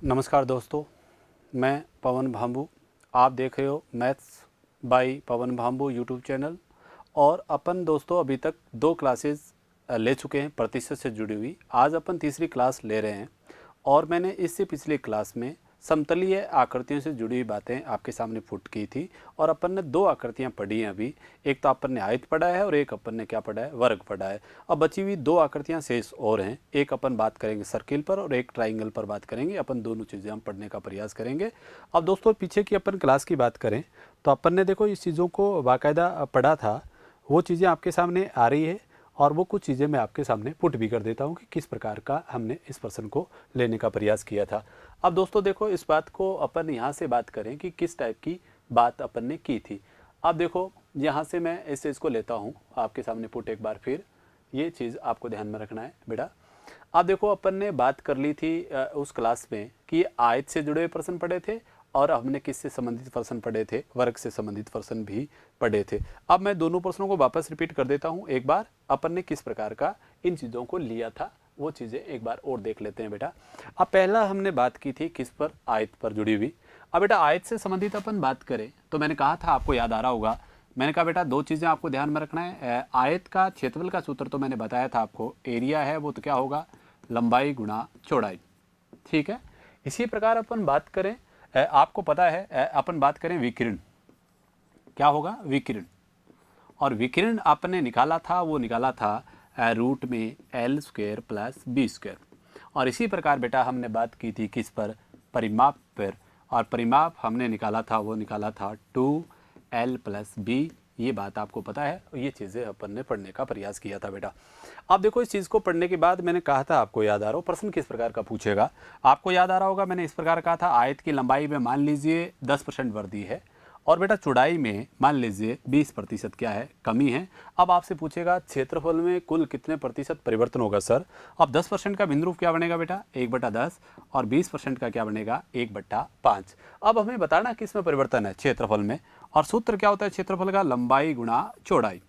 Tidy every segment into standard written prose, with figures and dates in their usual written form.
नमस्कार दोस्तों, मैं पवन भांबू। आप देख रहे हो maths by Pawan Bhambhu YouTube channel. और अपन दोस्तों अभी तक 2 क्लासेस ले चुके हैं प्रतिशत से जुड़ी हुई। आज अपन तीसरी क्लास ले रहे हैं और मैंने इससे पिछली क्लास में समतलीय आकृतियों से जुड़ी हुई बातें आपके सामने पुट की थी और अपन ने 2 आकृतियां पढ़ी हैं अभी। एक तो अपन ने आयत पढ़ा है और एक अपन ने क्या पढ़ा है, वर्ग पढ़ा है। अब बची हुई 2 आकृतियां शेष और हैं। एक अपन बात करेंगे सर्किल पर और एक ट्राइंगल पर बात करेंगे। अपन दोनों चीज़ें हम पढ़ने का प्रयास करेंगे। अब दोस्तों पीछे की अपन क्लास की बात करें तो अपन ने देखो इस चीज़ों को बाकायदा पढ़ा था, वो चीज़ें आपके सामने आ रही है और वो कुछ चीज़ें मैं आपके सामने पुट भी कर देता हूँ कि किस प्रकार का हमने इस प्रश्न को लेने का प्रयास किया था। अब दोस्तों देखो इस बात को अपन यहाँ से बात करें कि किस टाइप की बात अपन ने की थी। अब देखो यहाँ से मैं इस चीज़ को लेता हूँ आपके सामने पुट एक बार फिर। ये चीज़ आपको ध्यान में रखना है बेटा। अब देखो अपन ने बात कर ली थी उस क्लास में कि आयत से जुड़े हुए प्रश्न पढ़े थे और हमने किससे संबंधित प्रश्न पढ़े थे, वर्ग से संबंधित प्रश्न भी पढ़े थे। अब मैं दोनों प्रश्नों को वापस रिपीट कर देता हूँ एक बार। अपन ने किस प्रकार का इन चीज़ों को लिया था वो चीज़ें एक बार और देख लेते हैं बेटा। अब पहला हमने बात की थी किस पर, आयत पर जुड़ी हुई। अब बेटा आयत से संबंधित अपन बात करें तो मैंने कहा था, आपको याद आ रहा होगा, मैंने कहा बेटा 2 चीज़ें आपको ध्यान में रखना है। आयत का क्षेत्रफल का सूत्र तो मैंने बताया था आपको, एरिया है वो तो क्या होगा, लंबाई गुणा चौड़ाई। ठीक है। इसी प्रकार अपन बात करें, आपको पता है अपन बात करें विकिरण, क्या होगा विकिरण। और विकिरण आपने निकाला था, वो निकाला था रूट में L² + B²। और इसी प्रकार बेटा हमने बात की थी किस पर, परिमाप पर। और परिमाप हमने निकाला था, वो निकाला था 2L + B। ये बात आपको पता है, ये चीज़ें अपन ने पढ़ने का प्रयास किया था बेटा। अब देखो इस चीज़ को पढ़ने के बाद मैंने कहा था, आपको याद आ रहा हो प्रश्न किस प्रकार का पूछेगा, आपको याद आ रहा होगा मैंने इस प्रकार कहा था, आयत की लंबाई में मान लीजिए 10% वृद्धि है और बेटा चौड़ाई में मान लीजिए 20% क्या है, कमी है। अब आपसे पूछेगा क्षेत्रफल में कुल कितने प्रतिशत परिवर्तन होगा सर। अब 10% का भिन्न रूप क्या बनेगा बेटा, 1/10 और 20% का क्या बनेगा, 1/5। अब हमें बताना किस में परिवर्तन है, क्षेत्रफल में। और सूत्र क्या होता है क्षेत्रफल का, लंबाई गुणा चौड़ाई।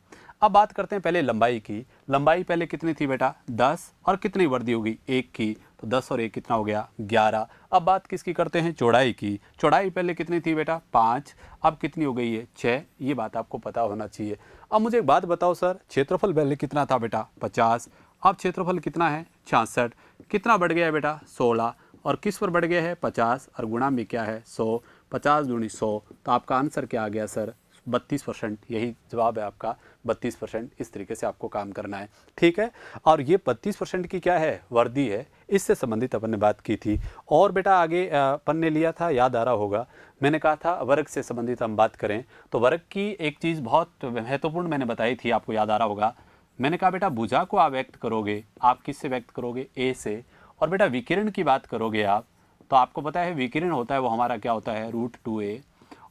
अब बात करते हैं पहले लंबाई की। लंबाई पहले कितनी थी बेटा, 10 और कितनी वृद्धि होगी, 1 की, तो 10 और 1 कितना हो गया, 11। अब बात किसकी करते हैं, चौड़ाई की। चौड़ाई पहले कितनी थी बेटा, 5, अब कितनी हो गई है, 6। ये बात आपको पता होना चाहिए। अब मुझे एक बात बताओ सर, क्षेत्रफल पहले कितना था बेटा, 50, अब क्षेत्रफल कितना है, 66। कितना बढ़ गया है बेटा, 16। और किस पर बढ़ गया है, 50, और गुणा में क्या है, 100। 50 × 100, तो आपका आंसर क्या आ गया सर, 32%। यही जवाब है आपका, 32%। इस तरीके से आपको काम करना है, ठीक है। और ये 32% की क्या है, वृद्धि है, इससे संबंधित अपन ने बात की थी। और बेटा आगे अपन ने लिया था, याद आ रहा होगा, मैंने कहा था वर्ग से संबंधित हम बात करें तो वर्ग की एक चीज़ बहुत महत्वपूर्ण मैंने बताई थी, आपको याद आ रहा होगा। मैंने कहा बेटा भुजा को आप व्यक्त करोगे, आप किससे व्यक्त करोगे, ए से। और बेटा विकिरण की बात करोगे आप, तो आपको पता है विकिरण होता है वो हमारा क्या होता है, √2a।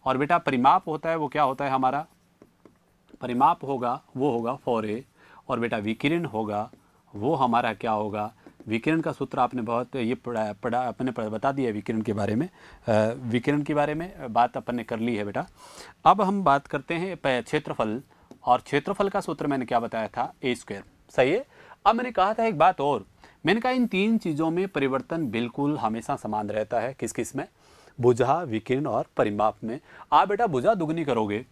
और बेटा परिमाप होता है वो क्या होता है हमारा, परिमाप होगा वो होगा 4a। और बेटा विकिरण होगा वो हमारा क्या होगा, विकिरण का सूत्र आपने बहुत ये पढ़ा अपने बता दिया विकिरण के बारे में। विकिरण के बारे में बात अपन ने कर ली है बेटा। अब हम बात करते हैं क्षेत्रफल। और क्षेत्रफल का सूत्र मैंने क्या बताया था, a²। सही है। अब मैंने कहा था एक बात और, मैंने कहा इन 3 चीज़ों में परिवर्तन बिल्कुल हमेशा समान रहता है। किस किस में, भुजा, विकिरण और परिमाप में। आप बेटा भुजा दुगनी करोगे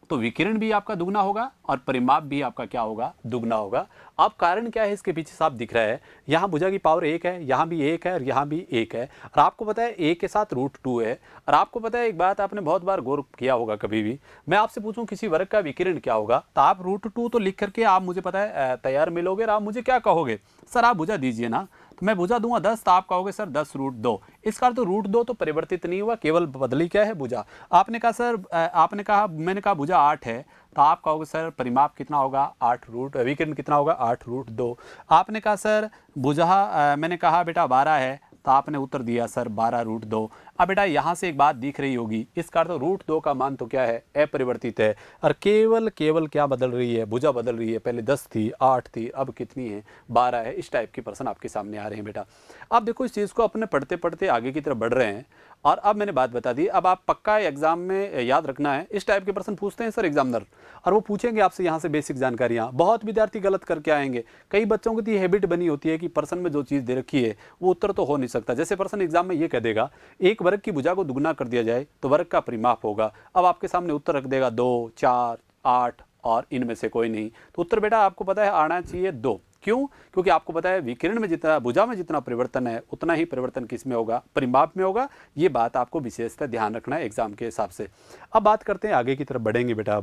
तो विकिरण भी आपका दुगना होगा और परिमाप भी आपका क्या होगा, दुगना होगा। अब कारण क्या है, इसके पीछे साफ दिख रहा है, यहाँ भुजा की पावर 1 है, यहाँ भी 1 है और यहाँ भी 1 है। और आपको पता है 1 के साथ √2 है। और आपको पता है एक बात आपने बहुत बार गौर किया होगा, कभी भी मैं आपसे पूछूं किसी वर्ग का विकिरण क्या होगा, तो आप √2 तो लिख करके आप मुझे पता है तैयार मिलोगे और आप मुझे क्या कहोगे, सर आप भुजा दीजिए ना। तो मैं भुजा दूंगा 10, तो आप कहोगे सर 10√2। इसका तो √2 तो परिवर्तित नहीं हुआ, केवल बदली क्या है, भुजा। आपने कहा सर आपने कहा, मैंने कहा भुजा 8 है, तो आप कहोगे सर परिमाप कितना होगा, 8 विकिरण कितना होगा, 8√2। आपने कहा सर भुजा मैंने कहा बेटा 12 है, तो आपने उत्तर दिया सर 12√2। अब बेटा यहाँ से एक बात दिख रही होगी, इसका अर्थ रूट 2 का मान तो क्या है, अपरिवर्तित है। और केवल केवल क्या बदल रही है, भुजा बदल रही है। पहले 10 थी, 8 थी, अब कितनी है, 12 है। इस टाइप के प्रश्न आपके सामने आ रहे हैं बेटा। अब देखो इस चीज़ को अपने पढ़ते पढ़ते आगे की तरफ बढ़ रहे हैं। और अब मैंने बात बता दी, अब आप पक्का एग्जाम में याद रखना है, इस टाइप के प्रश्न पूछते हैं सर एग्जामिनर, और वो पूछेंगे आपसे यहाँ से बेसिक जानकारियाँ। बहुत विद्यार्थी गलत करके आएंगे। कई बच्चों की तो ये हैबिट बनी होती है कि प्रश्न में जो चीज़ दे रखी है वो उत्तर तो हो नहीं सकता। जैसे प्रश्न एग्जाम में ये कह देगा एक वर्ग की भुजा को दुगना कर दिया जाए तो वर्ग का परिमाप होगा। अब आपके सामने उत्तर रख देगा 2, 4, 8 और इनमें से कोई नहीं, तो उत्तर बेटा आपको पता है आना चाहिए 2। क्यों? क्योंकि आपको पता है विकिरण में जितना, भुजा में जितना परिवर्तन है उतना ही परिवर्तन किस में होगा, परिमाप में होगा। ये बात आपको विशेषतः ध्यान रखना है एग्जाम के हिसाब से। अब बात करते हैं आगे की तरफ बढ़ेंगे बेटा।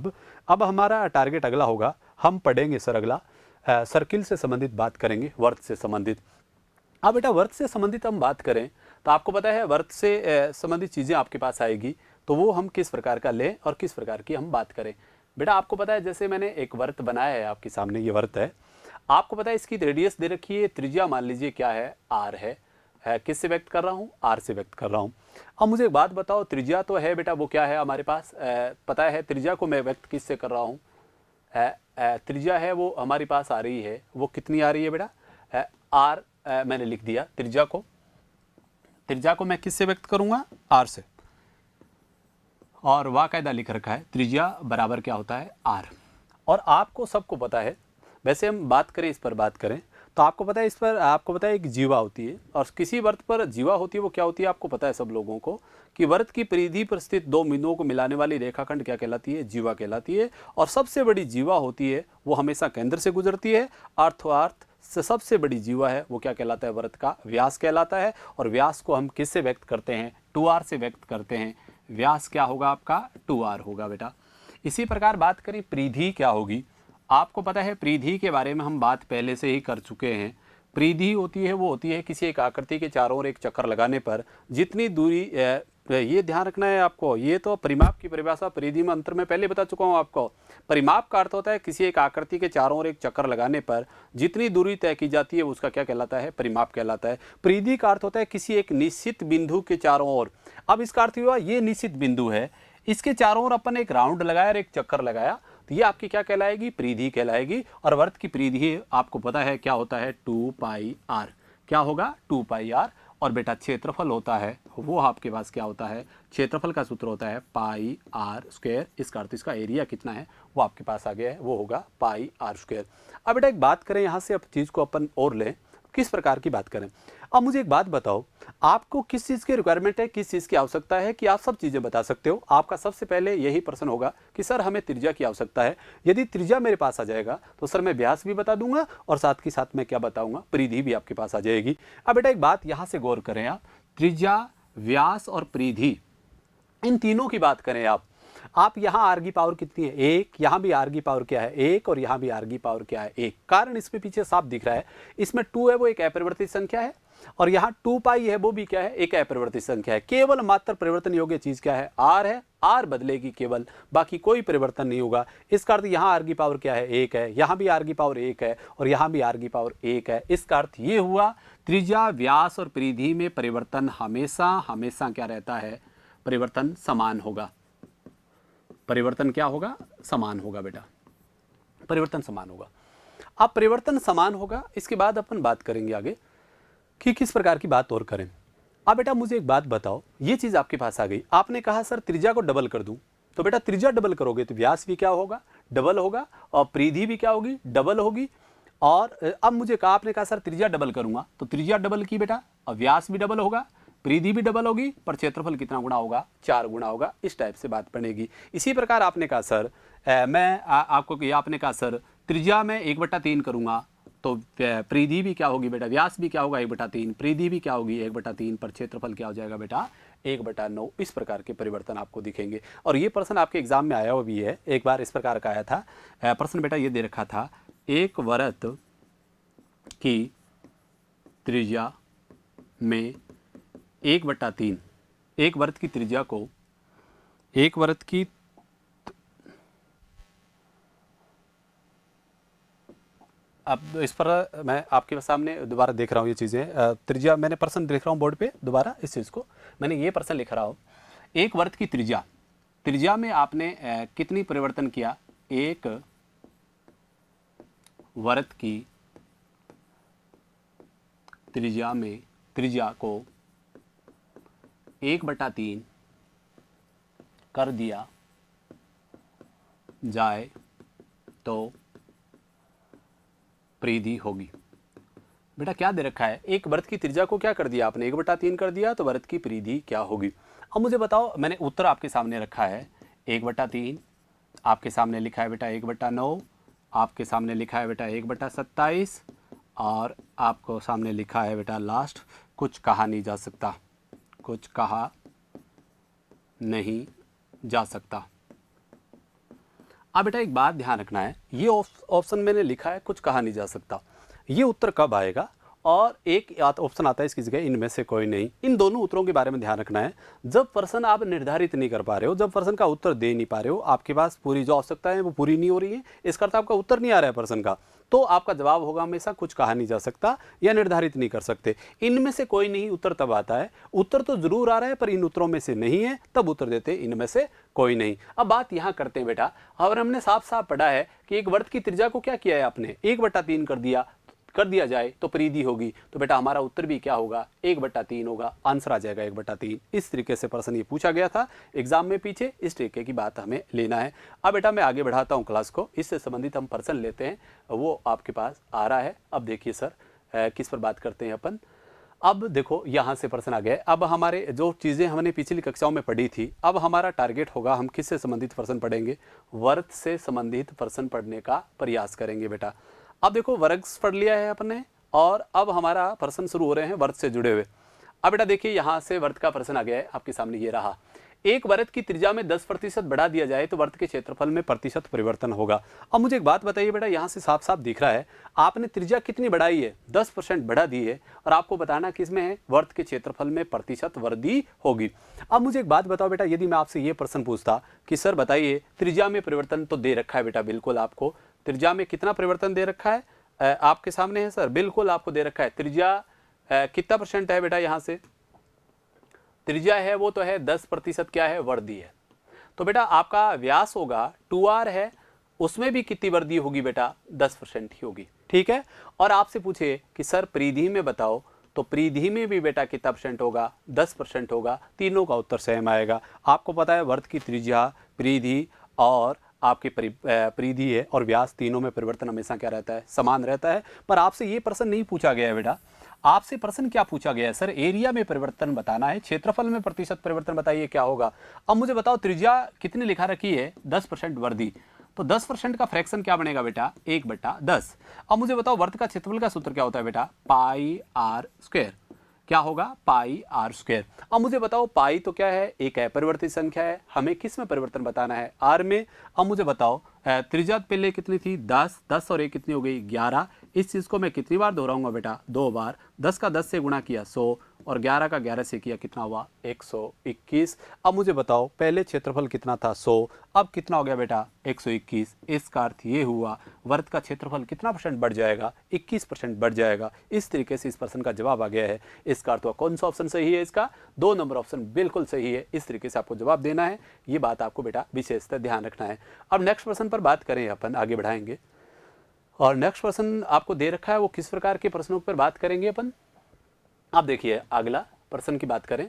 अब हमारा टारगेट अगला होगा, हम पढ़ेंगे सर अगला सर्किल से संबंधित बात करेंगे, वर्त से संबंधित। अब बेटा वर्त से संबंधित हम बात करें तो आपको पता है वर्त से संबंधित चीज़ें आपके पास आएगी, तो वो हम किस प्रकार का लें और किस प्रकार की हम बात करें। बेटा आपको पता है जैसे मैंने एक वर्त बनाया है आपके सामने, ये वर्त है। आपको पता है इसकी रेडियस दे रखी है, त्रिज्या मान लीजिए क्या है, आर है। किससे व्यक्त कर रहा हूँ, आर से व्यक्त कर रहा हूँ। अब मुझे एक बात बताओ, त्रिज्या तो है बेटा, वो क्या है हमारे पास, पता है त्रिज्या को मैं व्यक्त किससे कर रहा हूँ, त्रिज्या है वो हमारे पास आ रही है, वो कितनी आ रही है बेटा, आर। मैंने लिख दिया त्रिज्या को मैं किससे व्यक्त करूंगा, आर से। और वाकायदा लिख रखा है त्रिज्या बराबर क्या होता है, आर। और आपको सबको पता है, वैसे हम बात करें, इस पर बात करें तो आपको पता है, इस पर आपको पता है एक जीवा होती है, और किसी वर्त पर जीवा होती है, वो क्या होती है आपको पता है सब लोगों को, कि वर्त की परिधि पर स्थित दो बिंदुओं को मिलाने वाली रेखाखंड क्या कहलाती है, जीवा कहलाती है। और सबसे बड़ी जीवा होती है वो हमेशा केंद्र से गुजरती है, अर्थात से सबसे बड़ी जीवा है वो क्या कहलाता है, वर्त का व्यास कहलाता है। और व्यास को हम किससे व्यक्त करते हैं, 2r से व्यक्त करते हैं। व्यास क्या होगा आपका, 2r होगा बेटा। इसी प्रकार बात करें परिधि क्या होगी, आपको पता है परिधि के बारे में हम बात पहले से ही कर चुके हैं। परिधि होती है वो होती है किसी एक आकृति के चारों ओर एक चक्कर लगाने पर जितनी दूरी, ये ध्यान रखना है आपको, ये तो परिमाप की परिभाषा परिधि में अंतर में पहले बता चुका हूँ आपको। परिमाप का अर्थ होता है किसी एक आकृति के चारों ओर एक चक्कर लगाने पर जितनी दूरी तय की जाती है उसका क्या कहलाता है, परिमाप कहलाता है। परिधि का अर्थ होता है किसी एक निश्चित बिंदु के चारों ओर। अब इसका अर्थ हुआ ये निश्चित बिंदु है, इसके चारों ओर अपन एक राउंड लगाया और एक चक्कर लगाया, तो ये आपकी क्या कहलाएगी, परिधि कहलाएगी। और वर्त की परिधि आपको पता है क्या होता है, 2πr। क्या होगा, 2πr। और बेटा क्षेत्रफल होता है वो आपके पास क्या होता है, क्षेत्रफल का सूत्र होता है πr²। इसका अर्थ इसका एरिया कितना है वो आपके पास आ गया है, वो होगा πr²। अब बेटा एक बात करें यहाँ से, अब चीज़ को अपन और लें, किस प्रकार की बात करें। अब मुझे एक बात बताओ, आपको किस चीज़ की रिक्वायरमेंट है, किस चीज़ की आवश्यकता है, कि आप सब चीज़ें बता सकते हो। आपका सबसे पहले यही प्रश्न होगा कि सर हमें त्रिज्या की आवश्यकता है। यदि त्रिज्या मेरे पास आ जाएगा तो सर मैं व्यास भी बता दूंगा और साथ ही साथ मैं क्या बताऊंगा, परिधि भी आपके पास आ जाएगी। अब बेटा एक बात यहाँ से गौर करें आप, त्रिज्या, व्यास और परिधि, इन तीनों की बात करें आप यहाँ आर की पावर कितनी है, 1। यहाँ भी आर की पावर क्या है, 1। और यहाँ भी आर की पावर क्या है, 1। कारण इसमें पीछे साफ दिख रहा है, इसमें 2 है वो एक अपरिवर्तित संख्या है, और यहाँ 2π है वो भी क्या है, एक अपरिवर्तित संख्या है। केवल मात्र परिवर्तन योग्य चीज क्या है, आर है। आर बदलेगी केवल, बाकी कोई परिवर्तन नहीं होगा। इसका अर्थ यहाँ आर की पावर क्या है, 1 है, यहाँ भी आर की पावर 1 है, और यहाँ भी आर की पावर 1 है। इसका अर्थ ये हुआ त्रिज्या, व्यास और परिधि में परिवर्तन हमेशा हमेशा क्या रहता है, परिवर्तन समान होगा। परिवर्तन क्या होगा, समान होगा बेटा, परिवर्तन समान होगा। अब परिवर्तन समान होगा, इसके बाद अपन बात करेंगे आगे कि किस प्रकार की बात और करें। अब बेटा मुझे एक बात बताओ, ये चीज आपके पास आ गई, आपने कहा सर त्रिज्या को डबल कर दूं, तो बेटा त्रिज्या डबल करोगे तो व्यास भी क्या होगा, डबल होगा, और परिधि भी क्या होगी, डबल होगी। और अब मुझे कहा, आपने कहा सर त्रिज्या डबल करूंगा, तो त्रिज्या डबल की बेटा, और व्यास भी डबल होगा, परिधि भी डबल होगी, पर क्षेत्रफल कितना गुना होगा, 4 गुना होगा। इस टाइप से बात बनेगी। इसी प्रकार आपने कहा सर आपने कहा सर त्रिज्या में 1/3 करूंगा, तो परिधि भी क्या होगी बेटा, व्यास भी क्या होगा 1/3, परिधि भी क्या होगी 1/3, पर क्षेत्रफल क्या हो जाएगा बेटा 1/9। इस प्रकार के परिवर्तन आपको दिखेंगे। और ये प्रश्न आपके एग्जाम में आया हुआ भी है, एक बार इस प्रकार का आया था प्रश्न बेटा, ये दे रखा था, एक वृत्त की त्रिज्या में 1/3, एक वृत्त की त्रिज्या को, एक वृत्त की अब इस पर मैं आपके सामने दोबारा देख रहा हूँ ये चीज़ें। त्रिज्या मैंने प्रश्न देख रहा हूँ बोर्ड पे दोबारा इस चीज़ को, मैंने ये प्रश्न लिख रहा हूँ। एक वृत्त की त्रिज्या, त्रिज्या में आपने कितनी परिवर्तन किया? एक वृत्त की त्रिज्या में त्रिज्या को 1/3 कर दिया जाए तो परिधि होगी। बेटा क्या दे रखा है? एक वृत्त की त्रिज्या को क्या कर दिया आपने? 1/3 कर दिया, तो वृत्त की परिधि क्या होगी? अब मुझे बताओ, मैंने उत्तर आपके सामने रखा है 1/3, आपके सामने लिखा है बेटा 1/9, आपके सामने लिखा है बेटा 1/27, और आपको सामने लिखा है बेटा लास्ट, कुछ कहा नहीं जा सकता, कुछ कहा नहीं जा सकता। अब बेटा एक बात ध्यान रखना है, ये ऑप्शन मैंने लिखा है कुछ कहा नहीं जा सकता, ये उत्तर कब आएगा? और एक ऑप्शन आता है इसकी जगह इनमें से कोई नहीं। इन दोनों उत्तरों के बारे में ध्यान रखना है। जब प्रश्न आप निर्धारित नहीं कर पा रहे हो, जब प्रश्न का उत्तर दे नहीं पा रहे हो, आपके पास पूरी जो आवश्यकता है वो पूरी नहीं हो रही है, इसका अर्थ आपका उत्तर नहीं आ रहा है प्रश्न का, तो आपका जवाब होगा हमेशा कुछ कहा नहीं जा सकता या निर्धारित नहीं कर सकते। इनमें से कोई नहीं उत्तर तब आता है, उत्तर तो जरूर आ रहा है पर इन उत्तरों में से नहीं है, तब उत्तर देते इनमें से कोई नहीं। अब बात यहाँ करते हैं बेटा, और हमने साफ साफ पढ़ा है कि एक वृत्त की त्रिज्या को क्या किया है आपने? 1/3 कर दिया जाए तो परिधि होगी। तो बेटा हमारा उत्तर भी क्या होगा? 1/3 होगा, आंसर आ जाएगा 1/3। इस तरीके से प्रश्न ये पूछा गया था एग्जाम में पीछे, इस तरीके की बात हमें लेना है। अब बेटा मैं आगे बढ़ाता हूँ क्लास को, इससे संबंधित हम प्रश्न लेते हैं, वो आपके पास आ रहा है। अब देखिए सर किस पर बात करते हैं अपन। अब देखो यहाँ से प्रश्न आ गए। अब हमारे जो चीज़ें हमने पिछली कक्षाओं में पढ़ी थी, अब हमारा टारगेट होगा हम किससे संबंधित प्रश्न पढ़ेंगे? वृत्त से संबंधित प्रश्न पढ़ने का प्रयास करेंगे बेटा। अब देखो वर्ग पढ़ लिया है अपने, और अब हमारा प्रश्न शुरू हो रहे हैं वृत्त से जुड़े हुए। अब बेटा देखिए यहाँ से वृत्त का प्रश्न आ गया है आपके सामने, ये रहा। एक वृत्त की त्रिज्या में 10% बढ़ा दिया जाए तो वृत्त के क्षेत्रफल में प्रतिशत परिवर्तन होगा। अब मुझे एक बात बताइए बेटा, यहाँ से साफ साफ दिख रहा है आपने त्रिज्या कितनी बढ़ाई है? 10% बढ़ा दी है, और आपको बताना किसमें है? वृत्त के क्षेत्रफल में प्रतिशत वृद्धि होगी। अब मुझे एक बात बताओ बेटा, यदि मैं आपसे ये प्रश्न पूछता कि सर बताइए त्रिज्या में परिवर्तन तो दे रखा है बेटा, बिल्कुल आपको त्रिज्या में कितना परिवर्तन दे रखा है? आपके सामने है सर, बिल्कुल आपको दे रखा है। त्रिज्या कितना % है बेटा? यहाँ से त्रिज्या है वो तो है 10% क्या है? वृद्धि है। तो बेटा आपका व्यास होगा 2r है, उसमें भी कितनी वृद्धि होगी बेटा? 10% ही होगी, ठीक है। और आपसे पूछे कि सर परिधि में बताओ, तो परिधि में भी बेटा कितना % होगा? 10% होगा। तीनों का उत्तर सेम आएगा। आपको पता है वृत्त की त्रिज्या, परिधि और आपकी परिधि है और व्यास, तीनों में परिवर्तन हमेशा क्या रहता है? समान रहता है। पर आपसे ये प्रश्न नहीं पूछा गया है बेटा, आपसे प्रश्न क्या पूछा गया है? सर एरिया में परिवर्तन बताना है, क्षेत्रफल में प्रतिशत परिवर्तन बताइए क्या होगा। अब मुझे बताओ त्रिज्या कितनी लिखा रखी है? 10% वृद्धि, तो 10% का फ्रैक्शन क्या बनेगा बेटा? 1/10। अब मुझे बताओ वृत्त का क्षेत्रफल का सूत्र क्या होता है बेटा? πr²। क्या होगा? πr²। अब मुझे बताओ पाई तो क्या है? एक अपरिवर्तित संख्या है, हमें किस में परिवर्तन बताना है? r में। अब मुझे बताओ त्रिज्या पहले कितनी थी? 10 और 1 कितनी हो गई? 11। इस चीज़ को मैं कितनी बार दोहराऊंगा बेटा? 2 बार। 10 का 10 से गुणा किया 100, और 11 का 11 से किया कितना हुआ? 121। अब मुझे बताओ पहले क्षेत्रफल कितना था? 100, अब कितना हो गया बेटा? 121। इसका अर्थ ये हुआ वृत्त का क्षेत्रफल कितना % बढ़ जाएगा? 21% बढ़ जाएगा। इस तरीके से इस प्रश्न का जवाब आ गया है। इसका अर्थ हुआ कौन सा ऑप्शन सही है? इसका 2 नंबर ऑप्शन बिल्कुल सही है। इस तरीके से आपको जवाब देना है, ये बात आपको बेटा विशेषतः ध्यान रखना है। अब नेक्स्ट प्रश्न पर बात करें, अपन आगे बढ़ाएंगे। और नेक्स्ट प्रश्न आपको दे रखा है, वो किस प्रकार के प्रश्नों पर बात करेंगे अपन। आप देखिए अगला प्रश्न की बात करें।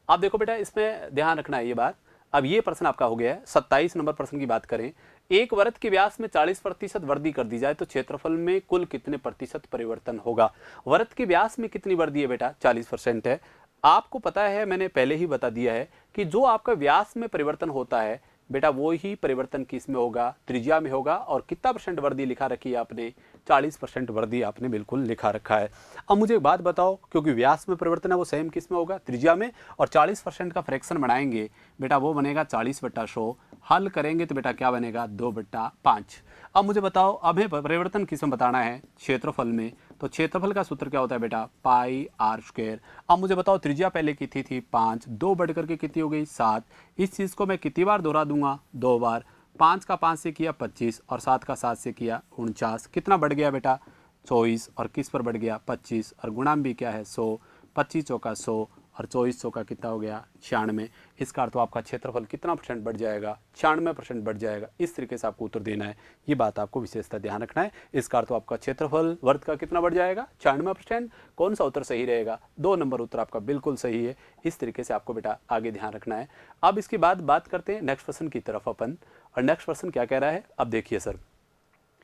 आप देखो बेटा इसमें ध्यान रखना है ये बात। अब ये प्रश्न आपका हो गया है 27 नंबर प्रश्न की बात करें। एक वृत्त के व्यास में 40% वृद्धि कर दी जाए तो क्षेत्रफल में कुल कितने प्रतिशत परिवर्तन होगा? वृत्त के व्यास में कितनी वृद्धि है बेटा? 40% है। आपको पता है, मैंने पहले ही बता दिया है कि जो आपका व्यास में परिवर्तन होता है बेटा वो ही परिवर्तन किस में होगा? त्रिज्या में होगा। और कितना % वृद्धि लिखा रखी है आपने? 40% वृद्धि आपने बिल्कुल लिखा रखा है। अब मुझे एक बात बताओ, क्योंकि व्यास में परिवर्तन है वो सेम किस में होगा? त्रिज्या में। और 40% का फ्रैक्शन बनाएंगे बेटा, वो बनेगा 40/100। हल करेंगे तो बेटा क्या बनेगा? 2/5। अब मुझे बताओ अब परिवर्तन किस में बताना है? क्षेत्रफल में। तो क्षेत्रफल का सूत्र क्या होता है बेटा? πr²। अब मुझे बताओ त्रिज्या पहले कितनी थी? 5, 2 बढ़ करके कितनी हो गई? 7। इस चीज़ को मैं कितनी बार दोहरा दूंगा? 2 बार। 5 का 5 से किया 25, और 7 का 7 से किया 49। कितना बढ़ गया बेटा? 24 और किस पर बढ़ गया 25 और गुणाम भी क्या है 100, 25 चौका 100 और 24 चौका कितना हो गया 96। इसका अर्थ तो आपका क्षेत्रफल कितना % बढ़ जाएगा 96% बढ़ जाएगा। इस तरीके से आपको उत्तर देना है, ये बात आपको विशेषता ध्यान रखना है। इसका अर्थ तो आपका क्षेत्रफल वर्ग का कितना बढ़ जाएगा 96%। कौन सा उत्तर सही रहेगा 2 नंबर उत्तर आपका बिल्कुल सही है। इस तरीके से आपको बेटा आगे ध्यान रखना है। अब इसके बाद बात करते हैं नेक्स्ट प्रश्न की तरफ अपन, और नेक्स्ट प्रश्न क्या कह रहा है अब देखिए सर,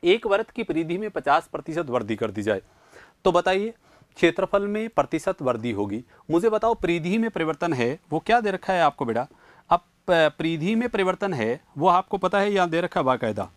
एक वर्ग की परिधि में 50% वृद्धि कर दी जाए तो बताइए क्षेत्रफल में प्रतिशत वृद्धि होगी। मुझे बताओ परिधि में परिवर्तन है वो क्या दे रखा है आपको बेटा। अब परिधि में परिवर्तन है वो आपको पता है, यहाँ दे रखा है बाकायदा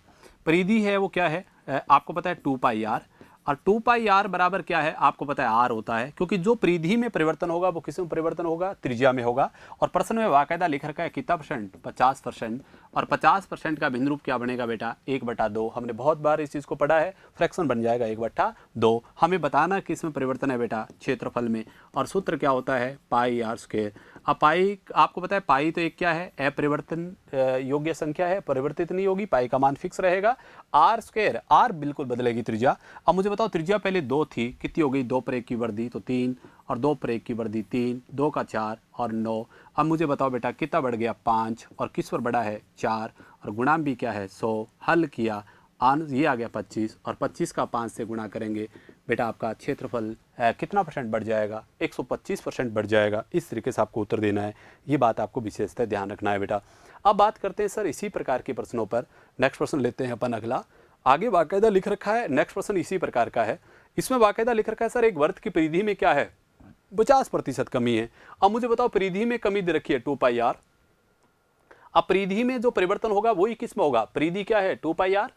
परिधि है वो क्या है आपको पता है 2πr, और 2πr बराबर क्या है आपको पता है r होता है, क्योंकि जो परिधि में परिवर्तन होगा वो किस में परिवर्तन होगा त्रिज्या में होगा। और प्रश्न में बाकायदा लिख रखा है कितना %, 50%, और 50% का भिन्न रूप क्या बनेगा बेटा 1/2। हमने बहुत बार इस चीज़ को पढ़ा है, फ्रैक्शन बन जाएगा 1/2। हमें बताना किस में परिवर्तन है बेटा क्षेत्रफल में, और सूत्र क्या होता है πr²। अब पाई आपको पता है पाई तो एक क्या है अपरिवर्तन योग्य संख्या है, परिवर्तित नहीं होगी, पाई का मान फिक्स रहेगा। r², r बिल्कुल बदलेगी त्रिज्या। अब मुझे बताओ त्रिज्या पहले 2 थी, कितनी हो गई 2 पर 1 की वृद्धि तो 3, और 2 पर 1 की वृद्धि 3, 2 का 4 और 9। अब मुझे बताओ बेटा कितना बढ़ गया 5, और किस पर बढ़ा है 4, और गुणाम भी क्या है 100। हल किया ये आ गया 25, और 25 का 5 से गुणा करेंगे बेटा आपका क्षेत्रफल कितना % बढ़ जाएगा 125% बढ़ जाएगा। इस तरीके से आपको उत्तर देना है, ये बात आपको विशेषतः ध्यान रखना है बेटा। अब बात करते हैं सर इसी प्रकार के प्रश्नों पर। नेक्स्ट प्रश्न लेते हैं अपन अगला। आगे बाकायदा लिख रखा है, नेक्स्ट प्रश्न इसी प्रकार का है। इसमें बाकायदा लिख रखा है सर एक वर्ग की परिधि में क्या है 50% कमी है। अब मुझे बताओ परिधि में कमी दे रखी है 2πr। अब परिधि में जो परिवर्तन होगा वही किस में होगा, परिधि क्या है 2πr,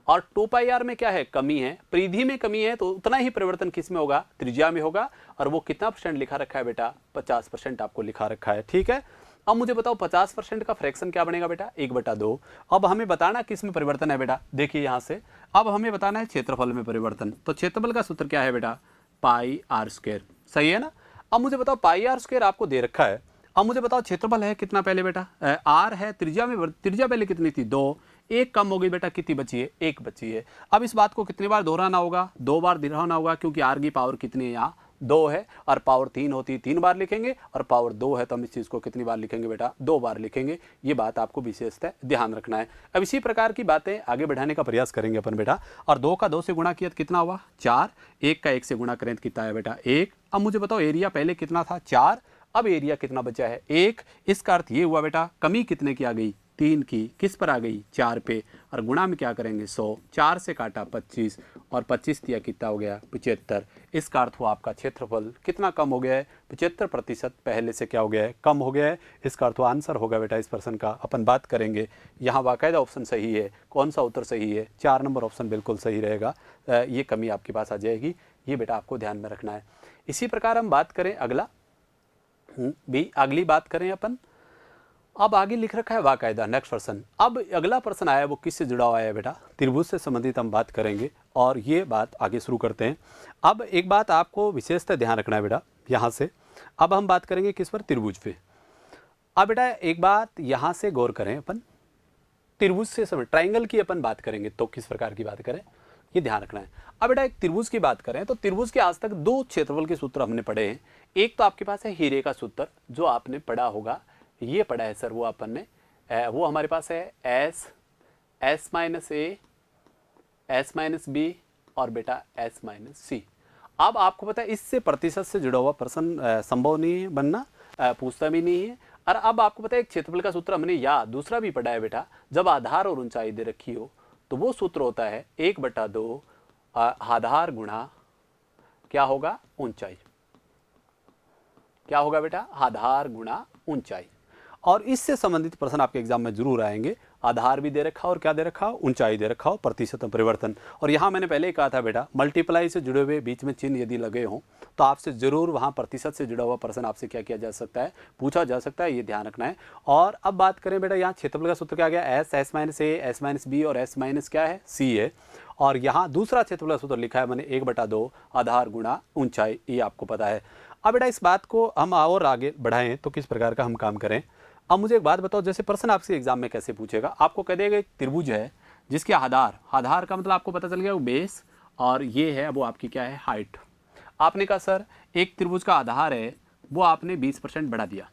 और 2πr में क्या है कमी है, परिधि में कमी है तो उतना ही परिवर्तन किस में होगा त्रिज्या में होगा। और वो कितना % लिखा रखा है बेटा 50% आपको लिखा रखा है, ठीक है। अब मुझे बताओ 50% का फ्रैक्शन क्या बनेगा बेटा 1/2। अब हमें बताना किस में परिवर्तन है बेटा, देखिए यहाँ से अब हमें बताना है क्षेत्रफल में परिवर्तन। तो क्षेत्रफल का सूत्र क्या है बेटा πr², सही है ना। अब मुझे बताओ πr² आपको दे रखा है। अब मुझे बताओ क्षेत्रफल है कितना पहले बेटा r है, त्रिज्या में त्रिज्या पहले कितनी थी 2, एक कम हो गई बेटा कितनी बची है 1 बची है। अब इस बात को कितनी बार दोहराना होगा 2 बार दोहराना होगा, क्योंकि r की पावर कितनी है यहाँ 2 है, और पावर 3 होती है 3 बार लिखेंगे, और पावर 2 है तो हम इस चीज़ को कितनी बार लिखेंगे बेटा 2 बार लिखेंगे। ये बात आपको विशेषतः ध्यान रखना है। अब इसी प्रकार की बातें आगे बढ़ाने का प्रयास करेंगे अपन बेटा। और 2 का 2 से गुणा किया तो कितना हुआ 4, 1 का 1 से गुणा करें तो कितना है बेटा 1। अब मुझे बताओ एरिया पहले कितना था 4, अब एरिया कितना बचा है 1। इसका अर्थ ये हुआ बेटा कमी कितने की आ गई 3 की, किस पर आ गई 4 पे, और गुणा में क्या करेंगे 100, 4 से काटा 25, और 25 दिया कितना हो गया 75। इसका अर्थ हुआ आपका क्षेत्रफल कितना कम हो गया है 75% पहले से क्या हो गया है कम हो गया है। इसका अर्थ आंसर होगा बेटा इस प्रश्न का अपन बात करेंगे। यहाँ बाकायदा ऑप्शन सही है, कौन सा उत्तर सही है 4 नंबर ऑप्शन बिल्कुल सही रहेगा। ये कमी आपके पास आ जाएगी, ये बेटा आपको ध्यान में रखना है। इसी प्रकार हम बात करें अगला भी, अगली बात करें अपन। अब आगे लिख रखा है बाकायदा नेक्स्ट प्रश्न। अब अगला प्रश्न आया वो किससे जुड़ा हुआ है बेटा त्रिभुज से संबंधित हम बात करेंगे, और ये बात आगे शुरू करते हैं। अब एक बात आपको विशेषतः ध्यान रखना है बेटा यहाँ से। अब हम बात करेंगे किस पर त्रिभुज पे। अब बेटा एक बात यहाँ से गौर करें, अपन त्रिभुज से समय ट्राइंगल की अपन बात करेंगे तो किस प्रकार की बात करें ये ध्यान रखना है। अब बेटा एक त्रिभुज की बात करें तो त्रिभुज के आज तक 2 क्षेत्रफल के सूत्र हमने पढ़े हैं। एक तो आपके पास है हीरे का सूत्र जो आपने पढ़ा होगा, ये पढ़ा है सर वो अपन ने, वो हमारे पास है एस माइनस ए, एस माइनस बी और बेटा एस माइनस सी। अब आपको पता है इससे प्रतिशत से जुड़ा हुआ प्रश्न संभव नहीं है बनना, पूछता भी नहीं है। और अब आपको पता है एक क्षेत्रफल का सूत्र हमने या दूसरा भी पढ़ा है बेटा, जब आधार और ऊंचाई दे रखी हो तो वो सूत्र होता है 1/2 आधार गुणा क्या होगा ऊंचाई, क्या होगा बेटा आधार गुणा ऊंचाई। और इससे संबंधित प्रश्न आपके एग्जाम में जरूर आएंगे। आधार भी दे रखा हो और क्या दे रखा हो ऊंचाई दे रखा हो, प्रतिशत परिवर्तन। और यहाँ मैंने पहले ही कहा था बेटा मल्टीप्लाई से जुड़े हुए बीच में चिन्ह यदि लगे हों तो आपसे जरूर वहाँ प्रतिशत से जुड़ा हुआ प्रश्न आपसे क्या किया जा सकता है पूछा जा सकता है, ये ध्यान रखना है। और अब बात करें बेटा यहाँ क्षेत्रफल का सूत्र क्या गया एस माइनस ए, एस माइनस बी और एस माइनस क्या है सी है। और यहाँ दूसरा क्षेत्रफल का सूत्र लिखा है मैंने 1/2 आधार गुणा ऊंचाई, ये आपको पता है। अब बेटा इस बात को हम और आगे बढ़ाएं तो किस प्रकार का हम काम करें। अब मुझे एक बात बताओ, जैसे प्रश्न आपसे एग्जाम में कैसे पूछेगा, आपको कह देगा एक त्रिभुज है जिसके आधार का मतलब आपको पता चल गया वो बेस और ये है वो आपकी क्या है, हाइट। आपने कहा सर एक त्रिभुज का आधार है वो आपने 20% बढ़ा दिया,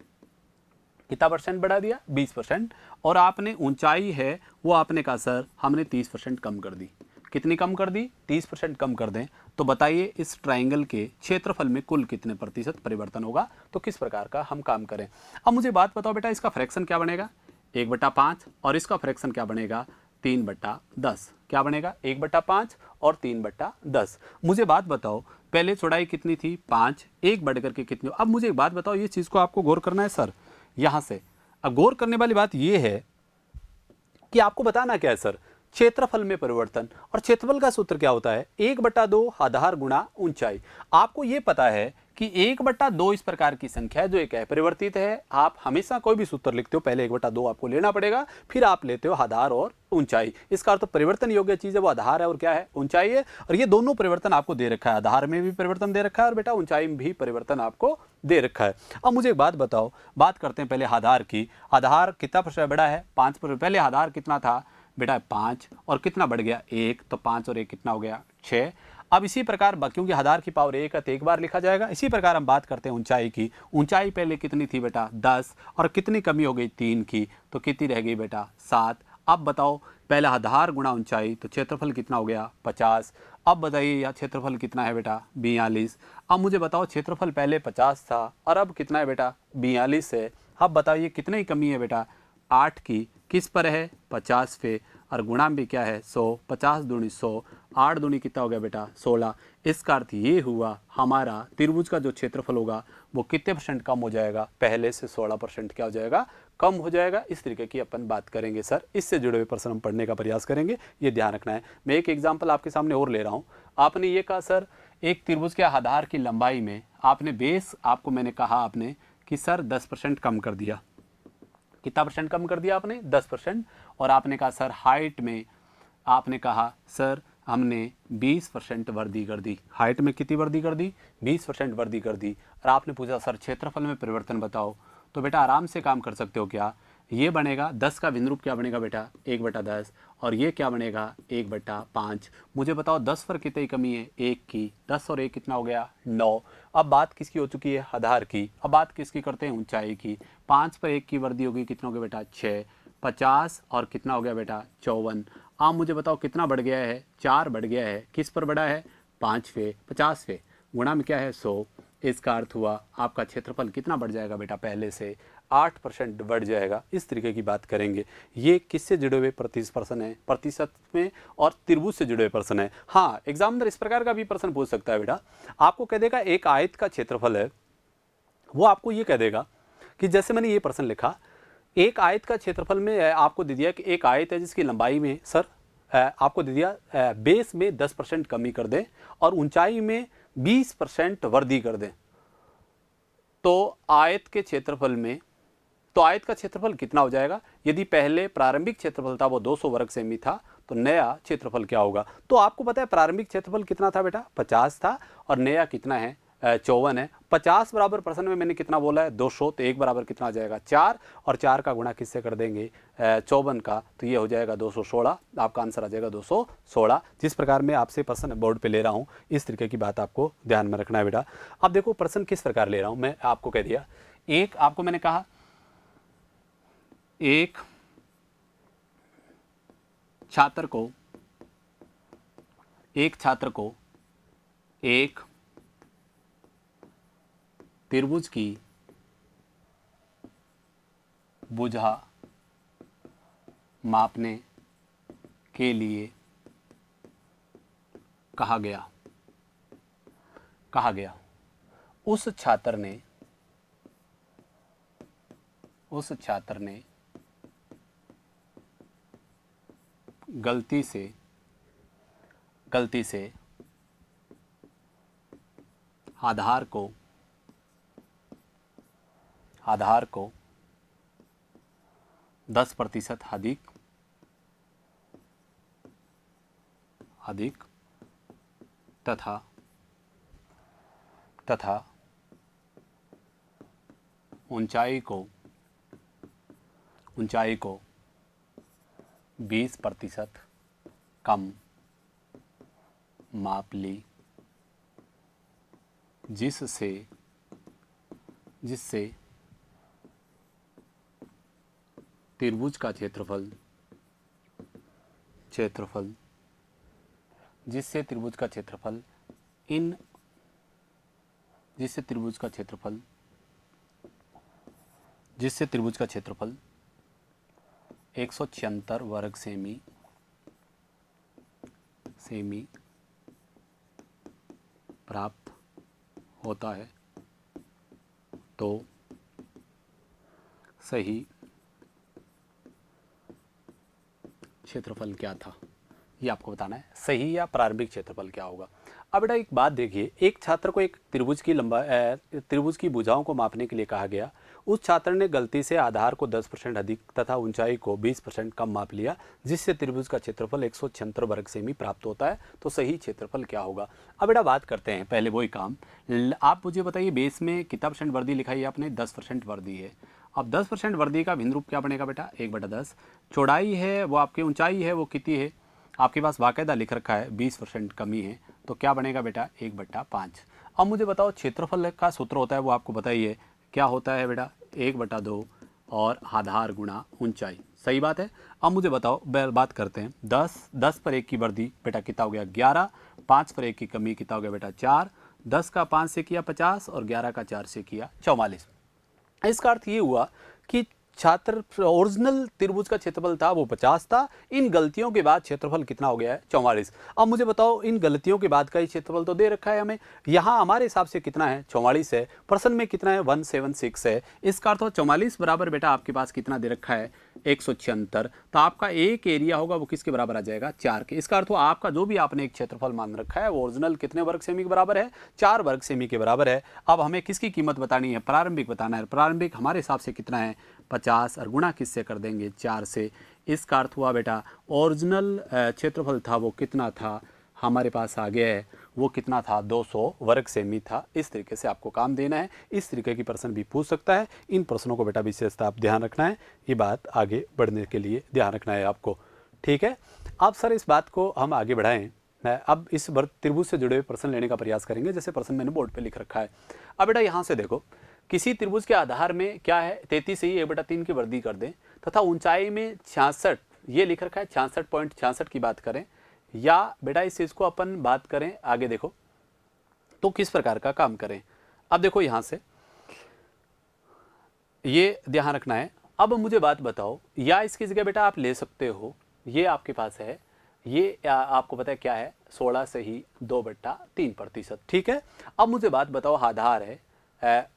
कितना परसेंट बढ़ा दिया, 20%। और आपने ऊंचाई है वो आपने कहा सर हमने 30% कम कर दी। कितनी कम कर दी, 30% कम कर दें। तो बताइए इस ट्राइंगल के क्षेत्रफल में कुल कितने प्रतिशत परिवर्तन होगा, तो किस प्रकार का हम काम करें। अब मुझे बात बताओ बेटा, इसका फ्रैक्शन क्या बनेगा, 1/5, और इसका फ्रैक्शन क्या बनेगा, 3/10। क्या बनेगा, 1/5 और 3/10। मुझे बात बताओ पहले चौड़ाई कितनी थी, 5, 1 बढ़ करके कितनी। अब मुझे एक बात बताओ, ये चीज़ को आपको गौर करना है सर। यहां से अब गौर करने वाली बात यह है कि आपको बताना क्या है सर, क्षेत्रफल में परिवर्तन। और क्षेत्रफल का सूत्र क्या होता है, 1/2 आधार गुणा ऊंचाई। आपको यह पता है कि 1/2 इस प्रकार की संख्या है जो एक परिवर्तित है। आप हमेशा कोई भी सूत्र लिखते हो पहले 1/2 आपको लेना पड़ेगा, फिर आप लेते हो आधार और ऊंचाई। इसका अर्थ परिवर्तन योग्य चीज है वो आधार है और क्या है, ऊंचाई है। और ये दोनों परिवर्तन आपको दे रखा है, आधार में भी परिवर्तन दे रखा है और बेटा ऊंचाई में भी परिवर्तन आपको दे रखा है। अब मुझे एक बात बताओ, बात करते हैं पहले आधार की। आधार कितना प्रतिशत बढ़ा है, 5%। पहले आधार कितना था बेटा, 5, और कितना बढ़ गया, 1। तो 5 और 1 कितना हो गया, 6। अब इसी प्रकार क्योंकि आधार की पावर 1 है तो एक बार लिखा जाएगा। इसी प्रकार हम बात करते हैं ऊंचाई की। ऊंचाई पहले कितनी थी बेटा, 10, और कितनी कमी हो गई, 3 की, तो कितनी रह गई बेटा, 7। अब बताओ पहला आधार गुणा ऊंचाई, तो क्षेत्रफल कितना हो गया, 50। अब बताइए यह क्षेत्रफल कितना है बेटा, 42। अब मुझे बताओ क्षेत्रफल पहले 50 था और अब कितना है बेटा, 42 है। अब बताइए कितनी ही कमी है बेटा, 8 की, किस पर है, 50 पे, और गुणा भी क्या है, 100। 50 दूनी 100, 8 दूनी कितना हो गया बेटा, 16। इसका अर्थ ये हुआ हमारा त्रिभुज का जो क्षेत्रफल होगा वो कितने परसेंट कम हो जाएगा, पहले से 16% क्या हो जाएगा, कम हो जाएगा। इस तरीके की अपन बात करेंगे सर, इससे जुड़े हुए प्रश्न हम पढ़ने का प्रयास करेंगे, ये ध्यान रखना है। मैं एक एग्जाम्पल आपके सामने और ले रहा हूँ। आपने ये कहा सर एक त्रिभुज के आधार की लंबाई में आपने बेस, आपको मैंने कहा आपने कि सर 10% कम कर दिया। कितना परसेंट कम कर दिया आपने, 10%। और आपने कहा सर हाइट में आपने कहा सर हमने 20% वृद्धि कर दी। हाइट में कितनी वृद्धि कर दी, 20% वृद्धि कर दी। और आपने पूछा सर क्षेत्रफल में परिवर्तन बताओ। तो बेटा आराम से काम कर सकते हो, क्या ये बनेगा 10 का भिन्न रूप क्या बनेगा बेटा, 1/10, और ये क्या बनेगा, 1/5। मुझे बताओ 10 पर कितनी कमी है, 1 की, 10 और 1 कितना हो गया, 9। अब बात किसकी हो चुकी है, आधार की। अब बात किसकी करते हैं, ऊंचाई की। 5 पर 1 की वृद्धि होगी, कितना हो गया बेटा, 6। 50 और कितना हो गया बेटा, 54। अब मुझे बताओ कितना बढ़ गया है, 4 बढ़ गया है। किस पर बढ़ा है, 5 पे, 50 पे, गुणा में क्या है, 100। इसका अर्थ हुआ आपका क्षेत्रफल कितना बढ़ जाएगा बेटा, पहले से 8% बढ़ जाएगा। इस तरीके की बात करेंगे। ये किससे जुड़े हुए प्रश्न है, प्रतिशत में और त्रिभुज से जुड़े हुए प्रश्न है। हाँ, एग्जामिनर इस प्रकार का भी प्रश्न पूछ सकता है बेटा, आपको कह देगा एक आयत का क्षेत्रफल है, वो आपको ये कह देगा कि जैसे मैंने ये प्रश्न लिखा, एक आयत का क्षेत्रफल में आपको दे दिया कि एक आयत है जिसकी लंबाई में सर आपको दे दिया बेस में 10% कमी कर दें और ऊंचाई में 20% वृद्धि कर दें, तो आयत के क्षेत्रफल में, तो आयत का क्षेत्रफल कितना हो जाएगा। यदि पहले प्रारंभिक क्षेत्रफल था वो 200 वर्ग सेमी था, तो नया क्षेत्रफल क्या होगा। तो आपको पता है प्रारंभिक क्षेत्रफल कितना था बेटा, 50 था, और नया कितना है, 54 है। 50 बराबर प्रश्न में मैंने कितना बोला है, 200, तो 1 बराबर कितना आ जाएगा, 4, और 4 का गुणा किससे कर देंगे, 54 का, तो ये हो जाएगा 216। आपका आंसर आ जाएगा 216। जिस प्रकार मैं आपसे प्रश्न बोर्ड पे ले रहा हूँ इस तरीके की बात आपको ध्यान में रखना है बेटा। अब देखो प्रश्न किस प्रकार ले रहा हूँ मैं, आपको कह दिया एक, आपको मैंने कहा एक छात्र को एक त्रिभुज की भुजा मापने के लिए कहा गया। उस छात्र ने गलती से आधार को 10% अधिक तथा ऊंचाई को 20% कम माप ली जिससे त्रिभुज का क्षेत्रफल जिससे त्रिभुज का क्षेत्रफल 176 वर्ग सेमी प्राप्त होता है तो सही क्षेत्रफल क्या था, ये आपको बताना है। सही या प्रारंभिक क्षेत्रफल क्या होगा। अब बेटा एक बात देखिए, एक छात्र को एक त्रिभुज की भुजाओं को मापने के लिए कहा गया। उस छात्र ने गलती से आधार को 10% अधिक तथा ऊंचाई को 20% कम माप लिया, जिससे त्रिभुज का क्षेत्रफल 176 वर्ग सेमी प्राप्त होता है तो सही क्षेत्रफल क्या होगा। अब बेटा बात करते हैं पहले वही काम। आप मुझे बताइए, बेस में कितना परसेंट वर्दी लिखाई है आपने? 10% वर्दी है। अब 10% वर्दी का भिन्न रूप क्या बनेगा बेटा? 1/10। चौड़ाई है वो आपकी, ऊंचाई है वो कितनी है आपके पास बाकायदा लिख रखा है, 20% कमी है, तो क्या बनेगा बेटा? 1/5। अब मुझे बताओ क्षेत्रफल का सूत्र होता है वो आपको बताइए क्या होता है बेटा? 1/2 और आधार गुणा ऊंचाई। सही बात है। अब मुझे बताओ, बात करते हैं 10 पर 1 की वर्दी बेटा कितना हो गया? 11। 5 पर 1 की कमी कितना हो गया बेटा? 4। 10 का 5 से किया 50 और 11 का 4 से किया 44। इसका अर्थ ये हुआ कि छात्र ओरिजिनल त्रिभुज का क्षेत्रफल था वो 50 था, इन गलतियों के बाद क्षेत्रफल कितना हो गया है? 44। अब मुझे बताओ, इन गलतियों के बाद का ही क्षेत्रफल तो दे रखा है हमें, यहाँ हमारे हिसाब से कितना है? 44 है। प्रश्न में कितना है? 176 है। इसका अर्थ 44 बराबर बेटा आपके पास कितना दे रखा है? 176। तो आपका एक एरिया होगा वो किसके बराबर आ जाएगा? 4 के। इसका अर्थ आपका जो भी आपने एक क्षेत्रफल मान रखा है वो ओरिजिनल कितने वर्ग सेमी के बराबर है? 4 वर्ग सेमी के बराबर है। अब हमें किसकी कीमत बतानी है? प्रारंभिक बताना है। प्रारंभिक हमारे हिसाब से कितना है? 50 और गुणा किससे कर देंगे? 4 से। इसका अर्थ हुआ बेटा ओरिजिनल क्षेत्रफल था वो कितना था हमारे पास आ गया है, वो कितना था? 200 वर्ग सेमी था। इस तरीके से आपको काम देना है। इस तरीके की प्रश्न भी पूछ सकता है। इन प्रश्नों को बेटा विशेषता आप ध्यान रखना है, ये बात आगे बढ़ने के लिए ध्यान रखना है आपको। ठीक है। अब सर इस बात को हम आगे बढ़ाएं, अब इस त्रिभुज से जुड़े हुए प्रश्न लेने का प्रयास करेंगे, जैसे प्रश्न मैंने बोर्ड पे लिख रखा है। अब बेटा यहाँ से देखो, किसी त्रिभुज के आधार में क्या है? 33 से ही 1/3 की वर्दी कर दें तथा ऊंचाई में 66, ये लिख रखा है 66.66 की बात करें, या बेटा इस चीज को अपन बात करें आगे देखो तो किस प्रकार का काम करें। अब देखो यहां से ये ध्यान रखना है। अब मुझे बात बताओ, या इसकी जगह बेटा आप ले सकते हो, ये आपके पास है, ये आपको पता है क्या है? 16 से ही 2/3%। ठीक है। अब मुझे बात बताओ, आधार है,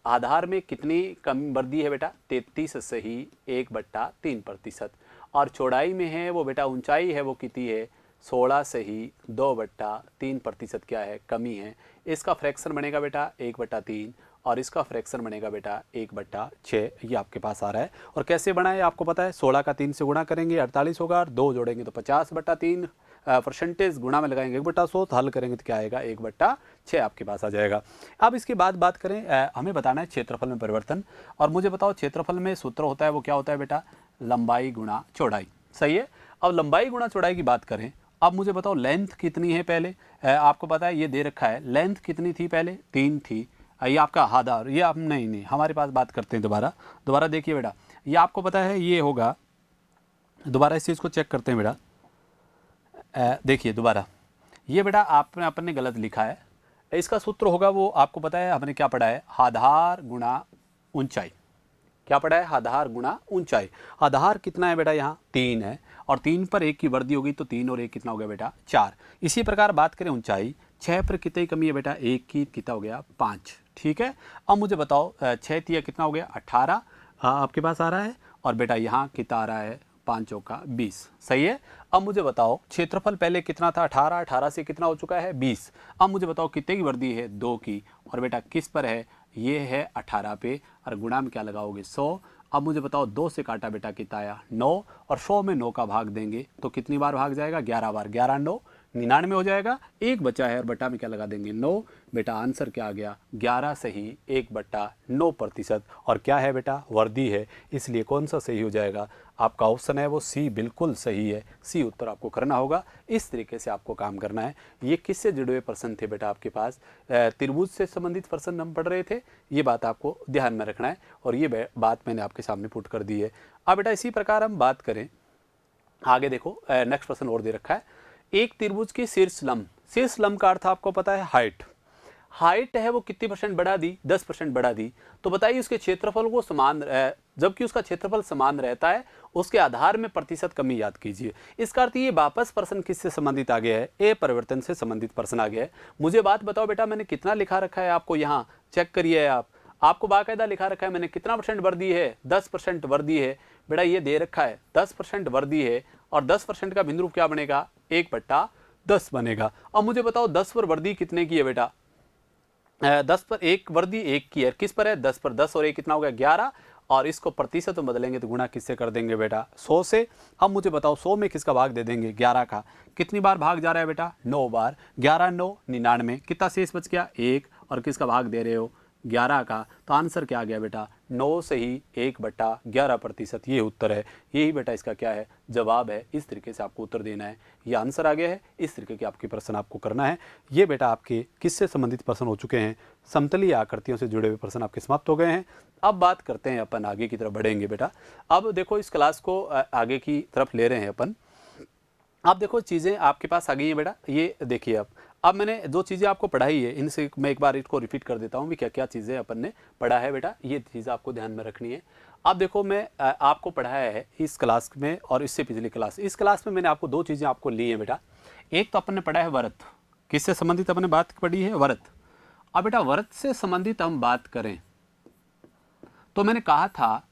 आधार में कितनी कम वर्दी है बेटा? 33 से ही 1/3%। और चौड़ाई में है वो बेटा, ऊंचाई है वो कितनी है? 16 से ही 2/3% क्या है? कमी है। इसका फ्रैक्शन बनेगा बेटा 1/3 और इसका फ्रैक्शन बनेगा बेटा 1/6। ये आपके पास आ रहा है। और कैसे बना है आपको पता है? 16 का 3 से गुणा करेंगे 48 होगा, और 2 जोड़ेंगे तो 50/3, परसेंटेज गुणा में लगाएंगे 1/100, तो हल करेंगे तो क्या आएगा? 1/6 आपके पास आ जाएगा। अब इसके बाद बात करें, हमें बताना है क्षेत्रफल में परिवर्तन। और मुझे बताओ, क्षेत्रफल में सूत्र होता है वो क्या होता है बेटा? लंबाई गुणा चौड़ाई। सही है। अब लंबाई गुणा चौड़ाई की बात करें, अब मुझे बताओ लेंथ कितनी है? पहले आपको पता है ये दे रखा है, लेंथ कितनी थी? पहले 3 थी। ये आपका आधार, ये आप नहीं हमारे पास बात करते हैं दोबारा देखिए बेटा, ये आपको पता है ये होगा, दोबारा इस चीज़ को चेक करते हैं बेटा। देखिए दोबारा, ये बेटा अपन ने गलत लिखा है। इसका सूत्र होगा वो आपको पता है, हमने क्या पढ़ा है? आधार गुणा ऊंचाई। क्या पढ़ा है? आधार गुणा ऊंचाई। आधार कितना है बेटा? यहाँ 3 है, और 3 पर 1 की वर्दी होगी तो 3 और 1 कितना हो गया बेटा? 4। इसी प्रकार बात करें ऊंचाई, 6 पर कितनी कमी है बेटा? 1 की, कितना हो गया? 5। ठीक है। अब मुझे बताओ 6 तिया कितना हो गया? 18 आपके पास आ रहा है, और बेटा यहाँ कितना आ रहा है? 5 चौका 20। सही है। अब मुझे बताओ क्षेत्रफल पहले कितना था? 18, 18 से कितना हो चुका है? 20। अब मुझे बताओ कितने की वर्दी है? 2 की, और बेटा किस पर है? ये है 18 पे, और गुणा में क्या लगाओगे? 100। अब मुझे बताओ 2 से काटा बेटा कितना आया? 9, और 100 में 9 का भाग देंगे तो कितनी बार भाग जाएगा? 11 बार। 11 9 99 हो जाएगा, 1 बचा है और बटा में क्या लगा देंगे 9। बेटा आंसर क्या आ गया 11 सही 1/9%। और क्या है बेटा वर्दी है, इसलिए कौन सा सही हो जाएगा, आपका ऑप्शन है वो सी बिल्कुल सही है। सी उत्तर आपको करना होगा। इस तरीके से आपको काम करना है। ये किससे जुड़े हुए प्रश्न थे बेटा आपके पास, त्रिभुज से संबंधित प्रश्न हम पढ़ रहे थे, ये बात आपको ध्यान में रखना है और ये बात मैंने आपके सामने पुट कर दी है। अब बेटा इसी प्रकार हम बात करें आगे, देखो नेक्स्ट प्रश्न और दे रखा है, एक त्रिभुज की शीर्ष लंब का अर्थ आपको पता है हाइट है वो कितनी परसेंट बढ़ा दी, 10% बढ़ा दी। तो बताइए उसके क्षेत्रफल को समान, जबकि उसका क्षेत्रफल समान रहता है, उसके आधार में प्रतिशत कमी याद कीजिए। इसका अर्थ ये वापस प्रश्न किससे संबंधित आ गया है, ए परिवर्तन से संबंधित प्रश्न आ गया है। मुझे बात बताओ बेटा, मैंने कितना लिखा रखा है आपको, यहाँ चेक करिए आपको बाकायदा लिखा रखा है मैंने कितना परसेंट वर्दी है, 10% वर्दी है। बेटा ये दे रखा है 10% वर्दी है और 10% का भिन्न रूप क्या बनेगा 1/10 बनेगा। अब मुझे बताओ 10 पर वर्दी कितने की है बेटा, 10 पर 1 वर्दी 1 की है, किस पर है 10 पर, 10 और 1 कितना हो गया 11, और इसको प्रतिशत में बदलेंगे तो गुणा किससे कर देंगे बेटा 100 से। अब मुझे बताओ 100 में किसका भाग दे देंगे 11 का, कितनी बार भाग जा रहा है बेटा 9 बार, 11 9 99, कितना शेष बच गया 1, और किसका भाग दे रहे हो 11 का। तो आंसर क्या आ गया बेटा 9 से ही 1/11%, ये उत्तर है। यही बेटा इसका क्या है जवाब है। इस तरीके से आपको उत्तर देना है, ये आंसर आ गया है। इस तरीके के आपके प्रश्न आपको करना है। ये बेटा आपके किससे संबंधित प्रश्न हो चुके हैं, समतलीय आकृतियों से जुड़े हुए प्रश्न आपके समाप्त हो गए हैं। अब बात करते हैं अपन आगे की तरफ बढ़ेंगे बेटा। अब देखो इस क्लास को आगे की तरफ ले रहे हैं अपन। अब देखो चीज़ें आपके पास आ गई हैं बेटा, ये देखिए अब मैंने जो चीज़ें आपको पढ़ाई है इनसे मैं एक बार इसको रिपीट कर देता हूँ भी क्या क्या चीज़ें अपन ने पढ़ा है बेटा, ये चीज़ आपको ध्यान में रखनी है। अब देखो मैं आपको पढ़ाया है इस क्लास में और इससे पिछली क्लास, इस क्लास में मैंने आपको 2 चीज़ें आपको ली हैं बेटा। एक तो अपन ने पढ़ा है वृत्त, किससे संबंधित अपन ने बात पढ़ी है वृत्त। अब बेटा वृत्त से संबंधित हम बात करें तो मैंने कहा था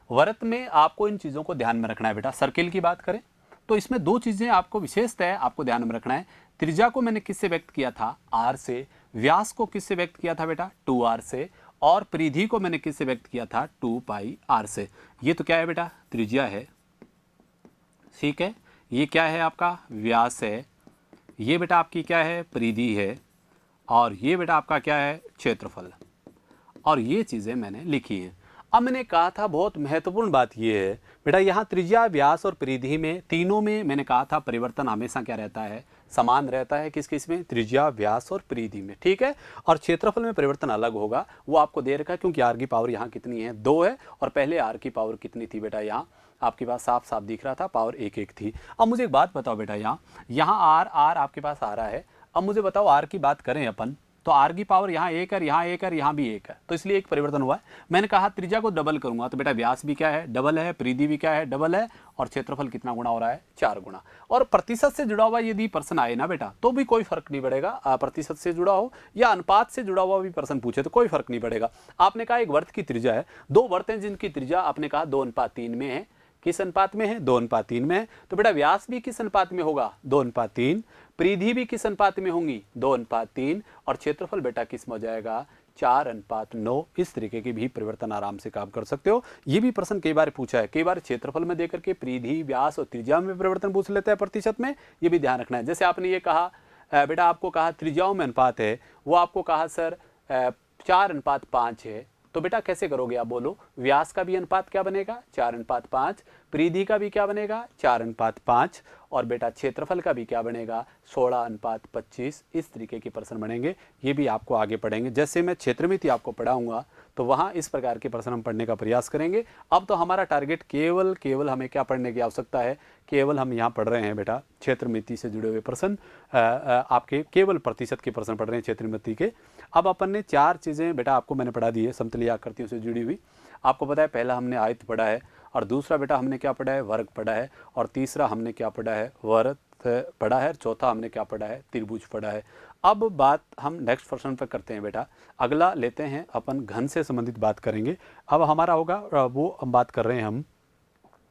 वृत्त में आपको इन चीज़ों को ध्यान में रखना है बेटा। सर्किल की बात करें तो इसमें 2 चीज़ें आपको विशेषतः आपको ध्यान में रखना है। त्रिज्या को मैंने किससे व्यक्त किया था r से, व्यास को किससे व्यक्त किया था बेटा 2r से, और परिधि को मैंने किससे व्यक्त किया था 2πr से। ये तो क्या है बेटा त्रिज्या है, ठीक है, ये क्या है आपका व्यास है, ये बेटा आपकी क्या है परिधि है, और ये बेटा आपका क्या है क्षेत्रफल, और ये चीज़ें मैंने लिखी हैं। अब मैंने कहा था बहुत महत्वपूर्ण बात ये है बेटा, यहाँ त्रिज्या व्यास और परिधि में तीनों में मैंने कहा था परिवर्तन हमेशा क्या रहता है समान रहता है, किस किस में त्रिज्या व्यास और परिधि में, ठीक है। और क्षेत्रफल में परिवर्तन अलग होगा, वो आपको दे रखा है क्योंकि r की पावर यहाँ कितनी है 2 है, और पहले r की पावर कितनी थी बेटा यहाँ आपके पास साफ साफ दिख रहा था पावर 1 थी। अब मुझे एक बात बताओ बेटा, यहाँ r आपके पास आ रहा है। अब मुझे बताओ r की बात करें अपन तो r की पावर यहाँ 1 है, यहाँ 1 है, यहाँ भी 1 है, तो इसलिए एक परिवर्तन हुआ है। मैंने कहा त्रिज्या को डबल करूंगा तो बेटा व्यास भी क्या है डबल है, परिधि भी क्या है डबल है, और क्षेत्रफल कितना गुना हो रहा है 4 गुना। और प्रतिशत से जुड़ा हुआ यदि प्रश्न आए ना बेटा तो भी कोई फर्क नहीं पड़ेगा, प्रतिशत से जुड़ा हो या अनुपात से जुड़ा हुआ भी प्रश्न पूछे तो कोई फर्क नहीं पड़ेगा। आपने कहा एक वर्त की त्रिज्या है, 2 वर्त हैं जिनकी त्रिज्या आपने कहा 2:3 में है, किस अनुपात में है 2:3 में है, तो बेटा व्यास भी किस अनुपात में होगा 2:3, परिधि भी किस अनुपात में होंगी 2:3, और क्षेत्रफल बेटा किस में हो जाएगा 4:9। इस तरीके के भी परिवर्तन आराम से काम कर सकते हो। ये भी प्रश्न कई बार पूछा है, कई बार क्षेत्रफल में देकर के परिधि व्यास और त्रिज्या में परिवर्तन पूछ लेते हैं प्रतिशत में, ये भी ध्यान रखना है। जैसे आपने ये कहा बेटा आपको कहा त्रिज्याओं में अनुपात है, वो आपको कहा सर 4:5 है, तो बेटा कैसे करोगे आप बोलो, व्यास का भी अनुपात क्या बनेगा 4:5, परिधि का भी क्या बनेगा 4:5, और बेटा क्षेत्रफल का भी क्या बनेगा 16:25। इस तरीके के प्रश्न बनेंगे, ये भी आपको आगे पढ़ेंगे। जैसे मैं क्षेत्रमिति आपको पढ़ाऊंगा तो वहाँ इस प्रकार के प्रश्न हम पढ़ने का प्रयास करेंगे। अब तो हमारा टारगेट केवल हमें क्या पढ़ने की आवश्यकता है, केवल हम यहाँ पढ़ रहे हैं बेटा क्षेत्रमिति से जुड़े हुए प्रश्न, आपके केवल प्रतिशत के प्रश्न पढ़ रहे हैं क्षेत्रमिति के। अब अपन ने 4 चीज़ें बेटा आपको मैंने पढ़ा दी है समतलीय आकृतियों से जुड़ी हुई। आपको पता है पहला हमने आयत पढ़ा है, और दूसरा बेटा हमने क्या पढ़ा है वर्ग पढ़ा है, और तीसरा हमने क्या पढ़ा है वृत्त पढ़ा है, चौथा हमने क्या पढ़ा है त्रिभुज पढ़ा है। अब बात हम नेक्स्ट प्रश्न पर करते हैं बेटा, अगला लेते हैं अपन घन से संबंधित बात करेंगे। अब हमारा होगा वो हम बात कर रहे हैं हम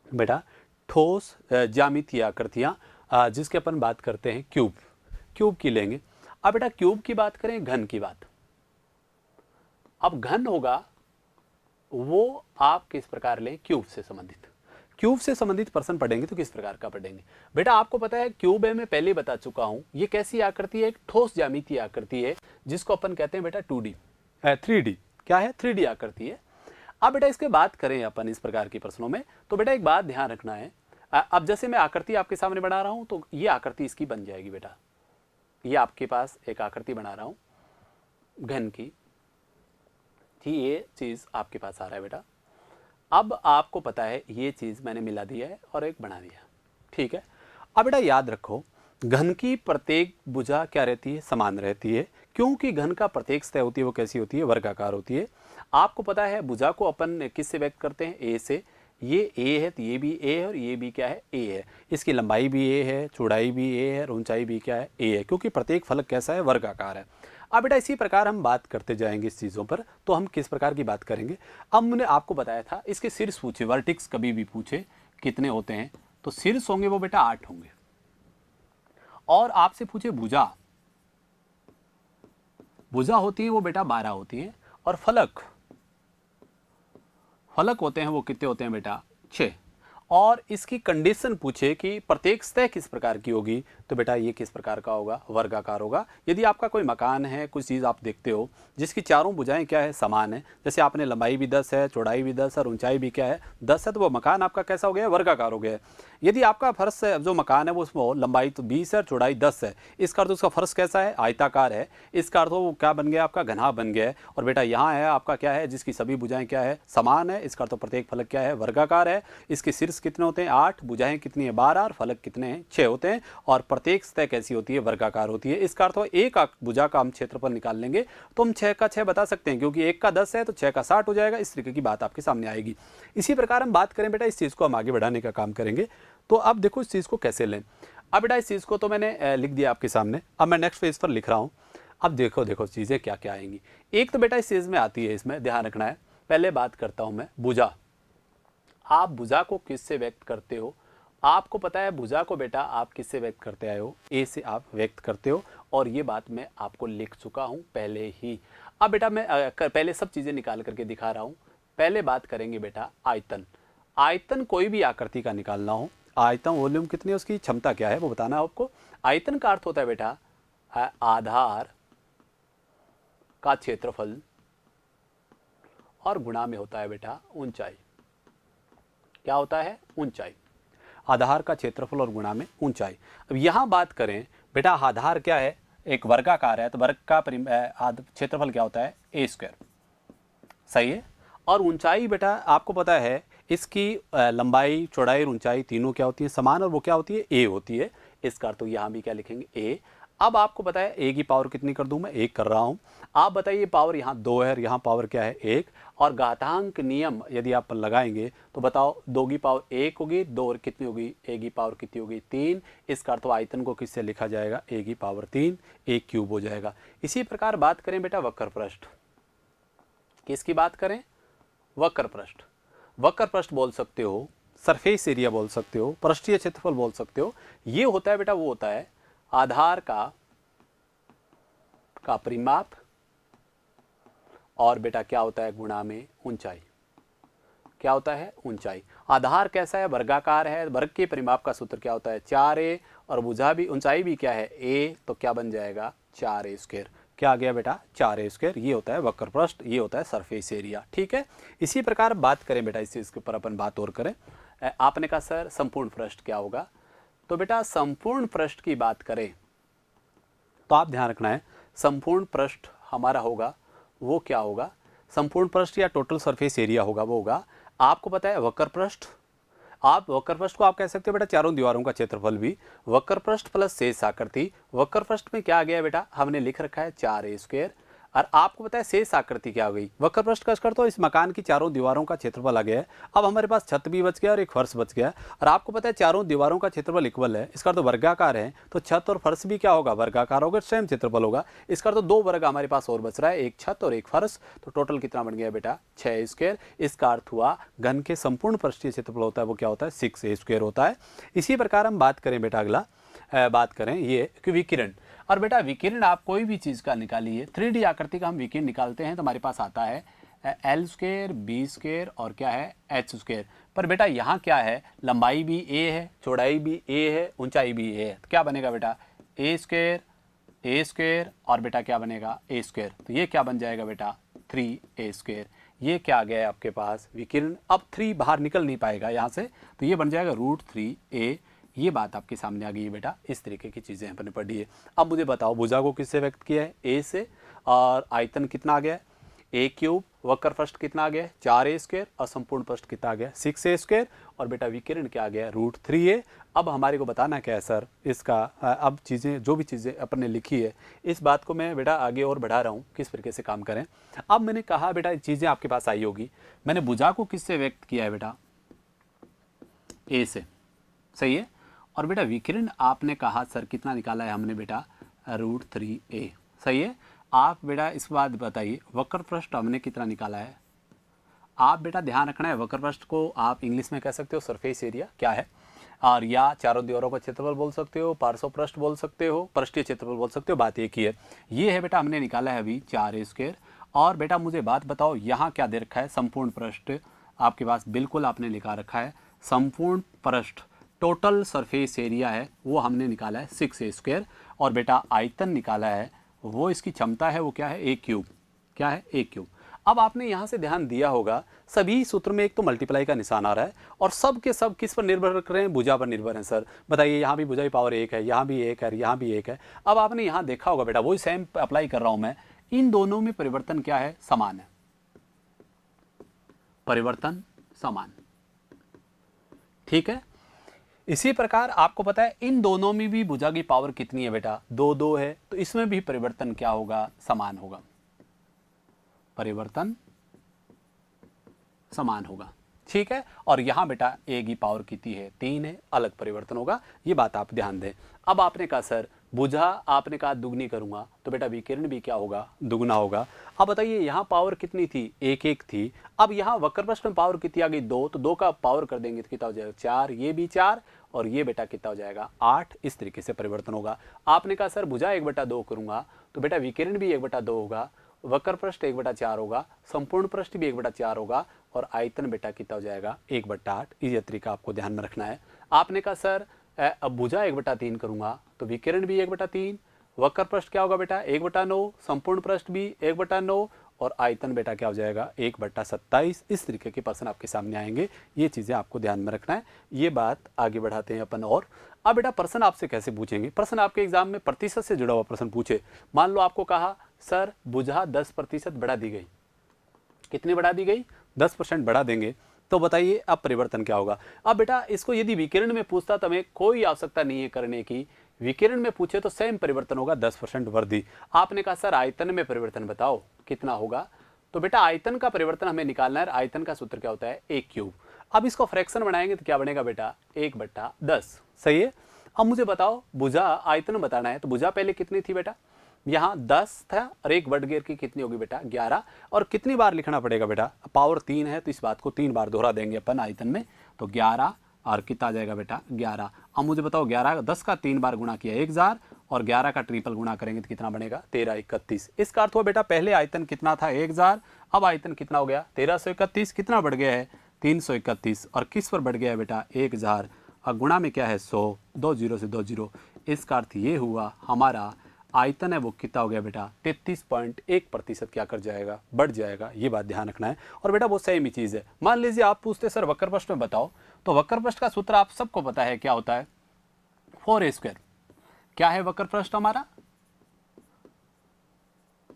बेटा ठोस ज्यामितीय आकृतियाँ, जिसके अपन बात करते हैं क्यूब की लेंगे। अब बेटा क्यूब की बात करें घन की बात, अब घन होगा वो आप किस प्रकार लें क्यूब से संबंधित। क्यूब से संबंधित प्रश्न पढ़ेंगे तो किस प्रकार का पढ़ेंगे बेटा? आपको पता है क्यूब है, मैं पहले बता चुका हूं, ये कैसी आकृति है? एक ठोस ज्यामितीय आकृति है जिसको अपन कहते हैं बेटा 2D 3D। क्या है? 3D आकृति है। अब बेटा इसके बात करें अपन इस प्रकार के प्रश्नों में, तो बेटा एक बात ध्यान रखना है। अब जैसे मैं आकृति आपके सामने बना रहा हूं तो ये आकृति इसकी बन जाएगी बेटा। ये आपके पास एक आकृति बना रहा हूं घन की, ठीक, ये चीज आपके पास आ रहा है बेटा। अब आपको पता है ये चीज मैंने मिला दिया है और एक बना दिया, ठीक है। अब बेटा याद रखो, घन की प्रत्येक भुजा क्या रहती है? समान रहती है, क्योंकि घन का प्रत्येक सतह होती है वो कैसी होती है? वर्गाकार होती है। आपको पता है भुजा को अपन किससे व्यक्त करते हैं? ए से। ये ए है तो ये भी ए है और ये भी क्या है? ए है। इसकी लंबाई भी ए है, चौड़ाई भी ए है और ऊंचाई भी क्या है? ए है, क्योंकि प्रत्येक फलक कैसा है? वर्गाकार है। अब बेटा इसी प्रकार हम बात करते जाएंगे इस चीज़ों पर, तो हम किस प्रकार की बात करेंगे? अब मैंने आपको बताया था इसके शीर्ष पूछे, वर्टिक्स कभी भी पूछे कितने होते हैं, तो शीर्ष होंगे वो बेटा 8 होंगे। और आपसे पूछे भुजा, भुजा होती है वो बेटा 12 होती है। और फलक, फलक होते हैं वो कितने होते हैं बेटा? 6। और इसकी कंडीशन पूछे कि प्रत्येक सतह किस प्रकार की होगी, तो बेटा ये किस प्रकार का होगा? वर्गाकार होगा। यदि आपका कोई मकान है, कुछ चीज़ आप देखते हो जिसकी चारों भुजाएं क्या है? समान है, जैसे आपने लंबाई भी 10 है, चौड़ाई भी 10 और ऊंचाई भी क्या है? 10 है, तो वो मकान आपका कैसा हो गया? वर्गाकार हो गया। यदि आपका फर्श है, जो मकान है वो उसमें लंबाई तो 20 है, चौड़ाई 10 है, इसका अर्थ उसका फर्श कैसा है? आयताकार है। इसका अर्थ वो क्या बन गया? आपका घना बन गया है। और बेटा यहाँ है आपका क्या है? जिसकी सभी भुजाएं क्या है? समान है, इसका अर्थ प्रत्येक फलक क्या है? वर्गाकार है। इसके शीर्ष कितने होते हैं? 8, भुजाएं कितनी है? 12 और फलक कितने हैं? 6 होते हैं। और प्रत्येक सतह कैसी होती है? वर्गाकार होती है। इसका अर्थ एक भुजा का हम क्षेत्रफल निकाल लेंगे तो हम 6 का 6 बता सकते हैं, क्योंकि 1 का 10 है तो 6 का 60 हो जाएगा। इस तरीके की बात आपके सामने आएगी। इसी प्रकार हम बात करें बेटा, इस चीज़ को हम आगे बढ़ाने का काम करेंगे। तो अब देखो इस चीज़ को कैसे लें। अब बेटा इस चीज़ को तो मैंने लिख दिया आपके सामने, अब मैं नेक्स्ट पेज पर लिख रहा हूँ। अब देखो चीज़ें क्या क्या आएंगी। एक तो बेटा इस चीज़ में आती है, इसमें ध्यान रखना है। पहले बात करता हूँ मैं भुजा। आप भुजा को किससे व्यक्त करते हो? आपको पता है भुजा को बेटा आप किससे व्यक्त करते आए हो? ए से आप व्यक्त करते हो, और ये बात मैं आपको लिख चुका हूँ पहले ही। अब बेटा मैं पहले सब चीज़ें निकाल करके दिखा रहा हूँ। पहले बात करेंगे बेटा आयतन। आयतन कोई भी आकृति का निकालना हो, आयतन वॉल्यूम कितनी है, उसकी क्षमता क्या है वो बताना है आपको। आयतन का अर्थ होता है बेटा आधार का क्षेत्रफल और गुणा में होता है बेटा ऊंचाई। क्या होता है? ऊंचाई। आधार का क्षेत्रफल और गुणा में ऊंचाई। अब यहाँ बात करें बेटा, आधार क्या है? एक वर्गाकार है, तो वर्ग का क्षेत्रफल क्या होता है? ए स्क्वायर। सही है। और ऊंचाई बेटा आपको पता है इसकी लंबाई, चौड़ाई और ऊंचाई तीनों क्या होती है? समान, और वो क्या होती है? ए होती है। इसका अर्थ तो यहाँ भी क्या लिखेंगे? ए। अब आपको पता है ए की पावर कितनी कर दूं मैं? 1 कर रहा हूं। आप बताइए पावर यहाँ 2 है और यहाँ पावर क्या है? 1। और घातांक नियम यदि आप लगाएंगे तो बताओ 2 की पावर 1 होगी, 2 और कितनी होगी? ए की पावर कितनी होगी? 3। इसका अर्थ आयतन को किससे लिखा जाएगा? ए की पावर 3, ए क्यूब हो जाएगा। इसी प्रकार बात करें बेटा वक्र पृष्ठ। किसकी बात करें? वक्र पृष्ठ। वक्र पृष्ठ बोल सकते हो, सरफेस एरिया बोल सकते हो, पृष्ठीय क्षेत्रफल बोल सकते हो। ये होता है बेटा, वो होता है आधार का परिमाप, और बेटा क्या होता है? गुणा में ऊंचाई। क्या होता है? ऊंचाई। आधार कैसा है? वर्गाकार है। वर्ग के परिमाप का सूत्र क्या होता है? 4a। और भुजा भी, ऊंचाई भी क्या है? a। तो क्या बन जाएगा? 4a square. क्या आ गया बेटा? 4a square. ये होता है वक्र पृष्ठ, ये होता है सरफेस एरिया। ठीक है। इसी प्रकार बात करें बेटा, इस चीज के ऊपर अपन बात और करें। आपने कहा सर संपूर्ण पृष्ठ क्या होगा? तो बेटा संपूर्ण पृष्ठ की बात करें तो आप ध्यान रखना है, संपूर्ण पृष्ठ हमारा होगा वो क्या होगा? संपूर्ण पृष्ठ या टोटल सरफेस एरिया होगा वो होगा, आपको पता है वक्र पृष्ठ। आप वक्र पृष्ठ को आप कह सकते हो बेटा चारों दीवारों का क्षेत्रफल भी। वक्र पृष्ठ प्लस शेष आकृति। वक्र पृष्ठ में क्या आ गया बेटा? हमने लिख रखा है 4a स्क्वायर। और आपको पता है शेष आकृति क्या हो गई? वक्र पृष्ठ का कर तो इस मकान की चारों दीवारों का क्षेत्रफल आ गया है। अब हमारे पास छत भी बच गया और एक फर्श बच गया। और आपको पता है चारों दीवारों का क्षेत्रफल इक्वल है, इसका तो वर्गाकार है, तो छत और फर्श भी क्या होगा? वर्गाकार होगा, सेम क्षेत्रफल होगा। इसका तो 2 वर्ग हमारे पास और बच रहा है, एक छत और एक फर्श। तो टोटल कितना बन गया बेटा? 6 स्क्वायर। इसका अर्थ हुआ घन के संपूर्ण पृष्ठीय क्षेत्रफल होता है वो क्या होता है? 6a स्क्वायर होता है। इसी प्रकार हम बात करें बेटा, अगला बात करें ये कि विकिरण। और बेटा विकिरण आप कोई भी चीज़ का निकालिए, 3D आकृति का हम विकिरण निकालते हैं तो हमारे पास आता है एल स्क्वायर बी स्क्वायर और क्या है एच स्क्वायर। पर बेटा यहाँ क्या है, लंबाई भी ए है, चौड़ाई भी ए है, ऊंचाई भी ए है, तो क्या बनेगा बेटा ए स्क्वायर और बेटा क्या बनेगा ए स्क्वायर। तो ये क्या बन जाएगा बेटा 3a स्क्वायर। ये क्या आ गया है आपके पास विकिरण। अब 3 बाहर निकल नहीं पाएगा यहाँ से, तो ये बन जाएगा √3a। ये बात आपके सामने आ गई है बेटा। इस तरीके की चीज़ें अपन ने पढ़ी है। अब मुझे बताओ भुजा को किससे व्यक्त किया है, ए से, और आयतन कितना आ गया है a³, वक्र पृष्ठ कितना आ गया है 4a स्क्वायर और संपूर्ण पृष्ठ कितना आ गया 6a स्क्वायर, और बेटा विकिरण क्या आ गया √3a। अब हमारे को बताना क्या है सर इसका, अब चीज़ें जो भी चीज़ें अपन ने लिखी है इस बात को मैं बेटा आगे और बढ़ा रहा हूँ किस तरीके से काम करें। अब मैंने कहा बेटा चीज़ें आपके पास आई होगी, मैंने भुजा को किससे व्यक्त किया है बेटा ए से, सही है। और बेटा विकिरण आपने कहा सर कितना निकाला है हमने बेटा √3a, सही है। आप बेटा इस बात बताइए वक्र पृष्ठ हमने कितना निकाला है। आप बेटा ध्यान रखना है वक्र पृष्ठ को आप इंग्लिश में कह सकते हो सरफेस एरिया क्या है, और या चारों दीवारों का क्षेत्रफल बोल सकते हो, पार्श्व पृष्ठ बोल सकते हो, पृष्ठीय क्षेत्रफल बोल सकते हो, बात एक ही है। ये है बेटा हमने निकाला है अभी 4a स्क्वायर। और बेटा मुझे बात बताओ यहाँ क्या दे रखा है संपूर्ण पृष्ठ आपके पास बिल्कुल आपने लिखा रखा है संपूर्ण पृष्ठ टोटल सरफेस एरिया है वो हमने निकाला है 6a स्क्वायर। और बेटा आयतन निकाला है वो इसकी क्षमता है वो क्या है a³, क्या है a³। अब आपने यहाँ से ध्यान दिया होगा सभी सूत्र में एक तो मल्टीप्लाई का निशान आ रहा है और सब के सब किस पर निर्भर कर रहे हैं, भुजा पर निर्भर हैं सर। बताइए यहाँ भी भुजा की पावर 1 है, यहाँ भी 1 है, यहाँ भी 1 है। अब आपने यहाँ देखा होगा बेटा वही सेम अप्लाई कर रहा हूँ मैं, इन दोनों में परिवर्तन क्या है समान है, परिवर्तन समान, ठीक है। इसी प्रकार आपको पता है इन दोनों में भी भुजा की पावर कितनी है बेटा 2 है, तो इसमें भी परिवर्तन क्या होगा समान होगा, परिवर्तन समान होगा, ठीक है। और यहां बेटा ए की पावर कितनी है 3 है, अलग परिवर्तन होगा, ये बात आप ध्यान दें। अब आपने कहा सर भुजा आपने कहा दुगनी करूंगा तो बेटा विकिरण भी क्या होगा दुगना होगा। अब बताइए यहाँ पावर कितनी थी 1 थी, अब यहाँ वक्र पृष्ठ में पावर कितनी आ गई 2, तो 2 का पावर कर देंगे तो कितना हो जाएगा 4, ये भी 4 और ये बेटा कितना हो जाएगा 8। इस तरीके से परिवर्तन होगा। आपने कहा सर भुजा 1/2 करूंगा तो बेटा विकिरण भी 1/2 होगा, वक्र पृष्ठ 1/4 होगा, संपूर्ण पृष्ठ भी 1/4 होगा, और आयतन बेटा कितना हो जाएगा 1/8। ये तरीका आपको ध्यान में रखना है। आपने कहा सर अब भुजा 1/3 करूंगा तो विकिरण भी 1/3, वक्र पृष्ठ क्या होगा बेटा 1/9, संपूर्ण पृष्ठ भी 1/9, और आयतन बेटा क्या हो जाएगा 1/27। इस तरीके के प्रश्न आपके सामने आएंगे, ये चीज़ें आपको ध्यान में रखना है। ये बात आगे बढ़ाते हैं अपन। और अब बेटा प्रश्न आपसे कैसे पूछेंगे, प्रश्न आपके एग्जाम में प्रतिशत से जुड़ा हुआ प्रश्न पूछे। मान लो आपको कहा सर भुजा 10% बढ़ा दी गई, कितनी बढ़ा दी गई 10% बढ़ा देंगे, तो बताइए अब परिवर्तन क्या होगा। अब बेटा इसको यदि विकिरण में पूछता तो हमें कोई आवश्यकता नहीं है करने की, विकिरण में पूछे तो सेम परिवर्तन होगा 10% वृद्धि। आपने कहा सर आयतन में परिवर्तन बताओ कितना होगा, तो बेटा आयतन का परिवर्तन हमें निकालना है। आयतन का सूत्र क्या होता है a³। अब इसको फ्रैक्शन बनाएंगे तो क्या बनेगा बेटा 1/10, सही है। अब मुझे बताओ भुजा आयतन बताना है, तो भुजा पहले कितनी थी बेटा यहाँ 10 था और 1 बढ़ गया की कितनी होगी बेटा 11। और कितनी बार लिखना पड़ेगा बेटा पावर 3 है तो इस बात को 3 बार दोहरा देंगे अपन आयतन में, तो 11 और कितना आ जाएगा बेटा 11। अब मुझे बताओ 11 10 का 3 बार गुणा किया 1000 और 11 का ट्रिपल गुणा करेंगे तो कितना बनेगा 1331। इसका अर्थ हुआ बेटा पहले आयतन कितना था 1000, अब आयतन कितना हो गया 1331। कितना बढ़ गया है 331, और किस पर बढ़ गया है बेटा 1000, और गुणा में क्या है 100, 2 0 से 2 0। इसका अर्थ ये हुआ हमारा आयतन है वो कितना हो गया बेटा 33.1% क्या कर जाएगा बढ़ जाएगा। ये बात ध्यान रखना है। और बेटा वो सेम ही चीज़ है। मान लीजिए आप पूछते सर वक्र पृष्ठ में बताओ, तो वक्र पृष्ठ का सूत्र आप सबको पता है क्या होता है 4a स्क्वायर। क्या है वक्र पृष्ठ हमारा,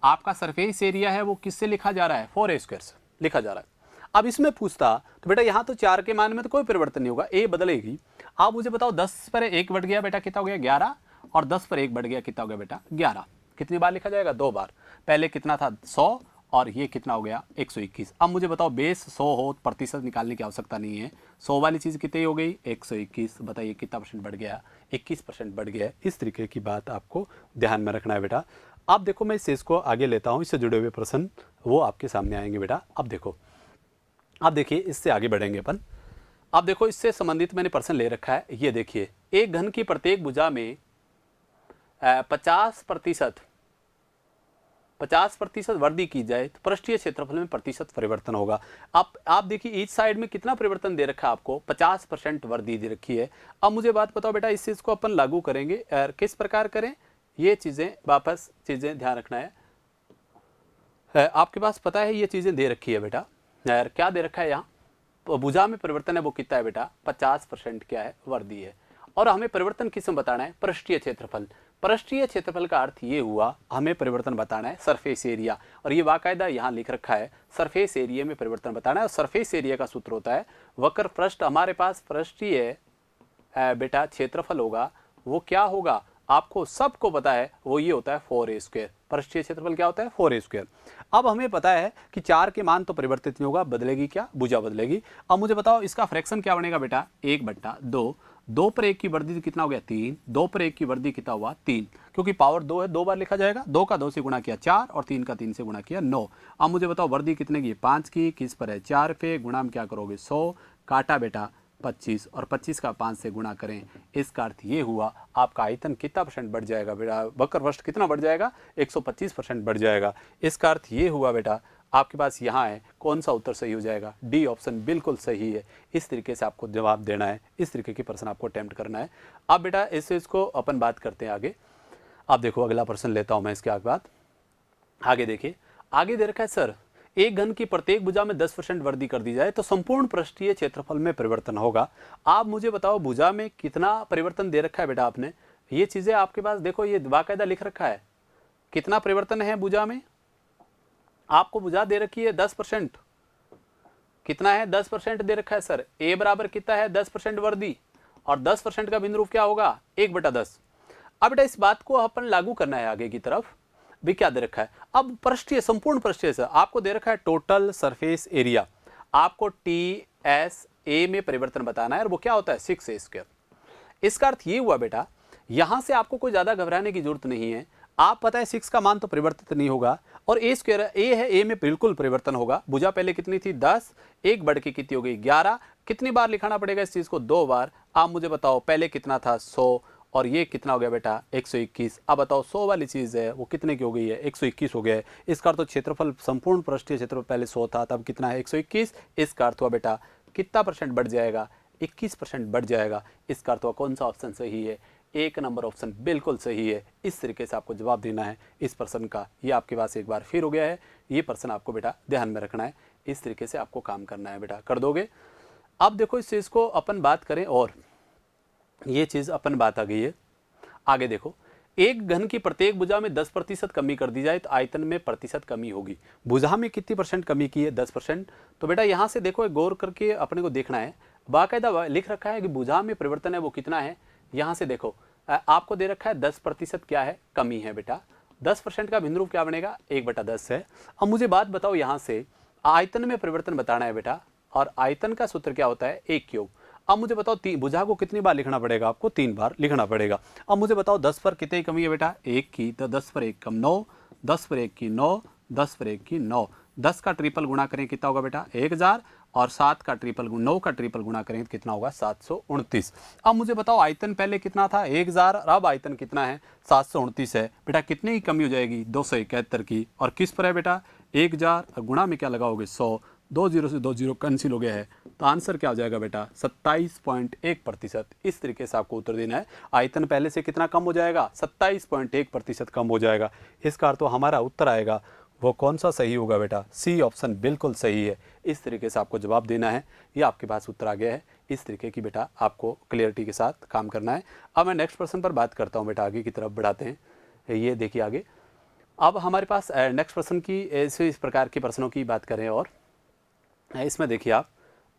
आपका सरफेस एरिया है वो किससे लिखा जा रहा है 4a स्क्वायर से लिखा जा रहा है। अब इसमें पूछता तो बेटा यहाँ तो 4 के मान में तो कोई परिवर्तन नहीं होगा, a बदलेगी। आप मुझे बताओ 10 पर 1 बढ़ गया बेटा कितना हो गया 11, और 10 पर 1 बढ़ गया कितना हो गया बेटा 11। कितनी बार लिखा जाएगा 2 बार। पहले कितना था 100 और ये कितना हो गया 121। अब मुझे बताओ बेस 100 हो प्रतिशत निकालने की आवश्यकता नहीं है, 100 वाली चीज़ कितनी हो गई 121। बताइए कितना % बढ़ गया 21% बढ़ गया। इस तरीके की बात आपको ध्यान में रखना है बेटा। अब देखो मैं इस को आगे लेता हूँ, इससे जुड़े हुए प्रश्न वो आपके सामने आएंगे बेटा। अब देखो अब देखिए इससे आगे बढ़ेंगे अपन। अब देखो इससे संबंधित मैंने प्रश्न ले रखा है, ये देखिए एक घन की प्रत्येक भुजा में 50% 50% वर्दी की जाए तो पृष्ठीय क्षेत्रफल में प्रतिशत परिवर्तन होगा। आप देखिए ईच साइड में कितना परिवर्तन दे रखा है आपको, 50% वर्दी दे रखी है। अब मुझे बात बताओ बेटा, इस चीज को अपन लागू करेंगे और किस प्रकार करें, ये चीजें वापस चीजें ध्यान रखना है। आपके पास पता है ये चीजें दे रखी है बेटा, क्या दे रखा है यहाँ, तो भुजा में परिवर्तन है वो कितना है बेटा, 50% क्या है, वर्दी है। और हमें परिवर्तन किस में बताना है, पृष्ठीय क्षेत्रफल। पृष्ठीय क्षेत्रफल का अर्थ ये हुआ हमें परिवर्तन बताना है सरफेस एरिया, और ये बाकायदा यहाँ लिख रखा है सरफेस एरिया में परिवर्तन बताना है। और सरफेस एरिया का सूत्र होता है वक्र पृष्ठ, हमारे पास पृष्ठीय बेटा क्षेत्रफल होगा वो क्या होगा, आपको सबको पता है वो ये होता है 4a²। पृष्ठीय क्षेत्रफल क्या होता है, 4a²। अब हमें पता है कि 4 के मान तो परिवर्तित नहीं होगा, बदलेगी क्या, भुजा बदलेगी। अब मुझे बताओ इसका फ्रैक्शन क्या बनेगा बेटा, 1/2। 2 पर 1 की वर्दी कितना हो गया, 3। 2 पर 1 की वर्दी कितना हुआ, 3, क्योंकि पावर 2 है, 2 बार लिखा जाएगा। 2 का 2 से गुणा किया 4 और 3 का 3 से गुणा किया 9। अब मुझे बताओ वर्दी कितने की, 5 की, किस पर है, 4 पे, गुणा में क्या करोगे 100, काटा बेटा 25 और 25 का 5 से गुणा करें। इसका अर्थ ये हुआ आपका आयतन कितना परसेंट बढ़ जाएगा बेटा, वक्र पृष्ठ कितना बढ़ जाएगा, 125% बढ़ जाएगा। इसका अर्थ ये हुआ बेटा आपके पास यहाँ है, कौन सा उत्तर सही हो जाएगा, डी ऑप्शन बिल्कुल सही है। इस तरीके से आपको जवाब देना है, इस तरीके की प्रश्न आपको अटेम्प्ट करना है। अब बेटा इसको अपन बात करते हैं आगे। आप देखो अगला प्रश्न लेता हूँ मैं इसके बाद। आगे देखिए, आगे दे रखा है सर, एक घन की प्रत्येक भुजा में 10% वृद्धि कर दी जाए तो संपूर्ण पृष्ठीय क्षेत्रफल में परिवर्तन होगा। आप मुझे बताओ भुजा में कितना परिवर्तन दे रखा है बेटा आपने, ये चीजें आपके पास देखो ये बाकायदा लिख रखा है, कितना परिवर्तन है भुजा में। आपको भुजा दे रखी है 10%, कितना है 10% दे रखा है सर। ए बराबर कितना है 10% वर्दी, और 10% का बिंदु रूप क्या होगा 1/10। अब बेटा इस बात को अपन लागू करना है आगे की तरफ भी, क्या दे रखा है, अब पृष्ठीय संपूर्ण पृष्ठीय से आपको दे रखा है टोटल सरफेस एरिया, आपको TSA में परिवर्तन बताना है और वो क्या होता है 6a²। इसका अर्थ ये हुआ बेटा, यहां से आपको कोई ज्यादा घबराने की जरूरत नहीं है। आप पता है 6 का मान तो परिवर्तित नहीं होगा, और a² ए है, ए में बिल्कुल परिवर्तन होगा। भुजा पहले कितनी थी 10, एक बढ़ के कितनी हो गई 11। कितनी बार लिखाना पड़ेगा इस चीज को, 2 बार। आप मुझे बताओ पहले कितना था 100, और ये कितना हो गया बेटा 121। अब बताओ 100 वाली चीज है वो कितने की हो गई है, 121 हो गया है। इसका अर्थ तो क्षेत्रफल संपूर्ण पृष्ठीय क्षेत्रफल पहले 100 था, तब कितना है 121। इसका अर्थ हुआ बेटा कितना परसेंट बढ़ जाएगा, 21% बढ़ जाएगा। इसका अर्थ हुआ कौन सा ऑप्शन सही है, 1 नंबर ऑप्शन बिल्कुल सही है। इस तरीके से आपको जवाब देना है इस प्रश्न का। ये आपके पास एक बार फिर हो गया है, ये प्रश्न आपको बेटा ध्यान में रखना है, इस तरीके से आपको काम करना है बेटा, कर दोगे। अब देखो इस चीज को अपन बात करें, और ये चीज अपन बात आ गई है आगे। देखो एक घन की प्रत्येक भुजा में 10% कमी कर दी जाए तो आयतन में प्रतिशत कमी होगी। भुजा में कितनी परसेंट कमी की है, 10%। तो बेटा यहां से देखो गौर करके अपने को देखना है, बाकायदा लिख रखा है कि भुजा में परिवर्तन है वो कितना है। यहां से देखो आपको दे रखा है 10% क्या है, कमी है बेटा। 10% का भिन्न रूप क्या बनेगा, 1/10 है। अब मुझे बात बताओ, यहां से आयतन में परिवर्तन बताना है बेटा, और आयतन का सूत्र क्या होता है, 1/3। अब मुझे बताओ भुजा को कितनी बार लिखना पड़ेगा, आपको 3 बार लिखना पड़ेगा। अब मुझे बताओ 10 पर कितनी कमी है बेटा, 1 की, तो 10 पर 1 कम 9, 10 पर 1 की 9, 10 पर 1 की 9। 10 का ट्रिपल गुणा करें कितना होगा बेटा 1000, और 7 का ट्रिपल 9 का ट्रिपल गुणा करें तो कितना होगा 729। अब मुझे बताओ आयतन पहले कितना था 1000, और अब आयतन कितना है 729 है। बेटा कितनी की कमी हो जाएगी 271 की, और किस पर है बेटा 1000, और गुणा में क्या लगाओगे 100, 2 0 से 2 0 कैंसिल हो गया है, तो आंसर क्या हो जाएगा बेटा 27.1%। इस तरीके से आपको उत्तर देना है। आयतन पहले से कितना कम हो जाएगा, 27.1% कम हो जाएगा। इसका अर्थ तो हमारा उत्तर आएगा वो कौन सा सही होगा बेटा, सी ऑप्शन बिल्कुल सही है। इस तरीके से आपको जवाब देना है, ये आपके पास उत्तर आ गया है। इस तरीके की बेटा आपको क्लियरिटी के साथ काम करना है। अब मैं नेक्स्ट प्रश्न पर बात करता हूँ बेटा, आगे की तरफ बढ़ाते हैं। ये देखिए आगे, अब हमारे पास नेक्स्ट प्रश्न की इस प्रकार के प्रश्नों की बात करें, और इसमें देखिए आप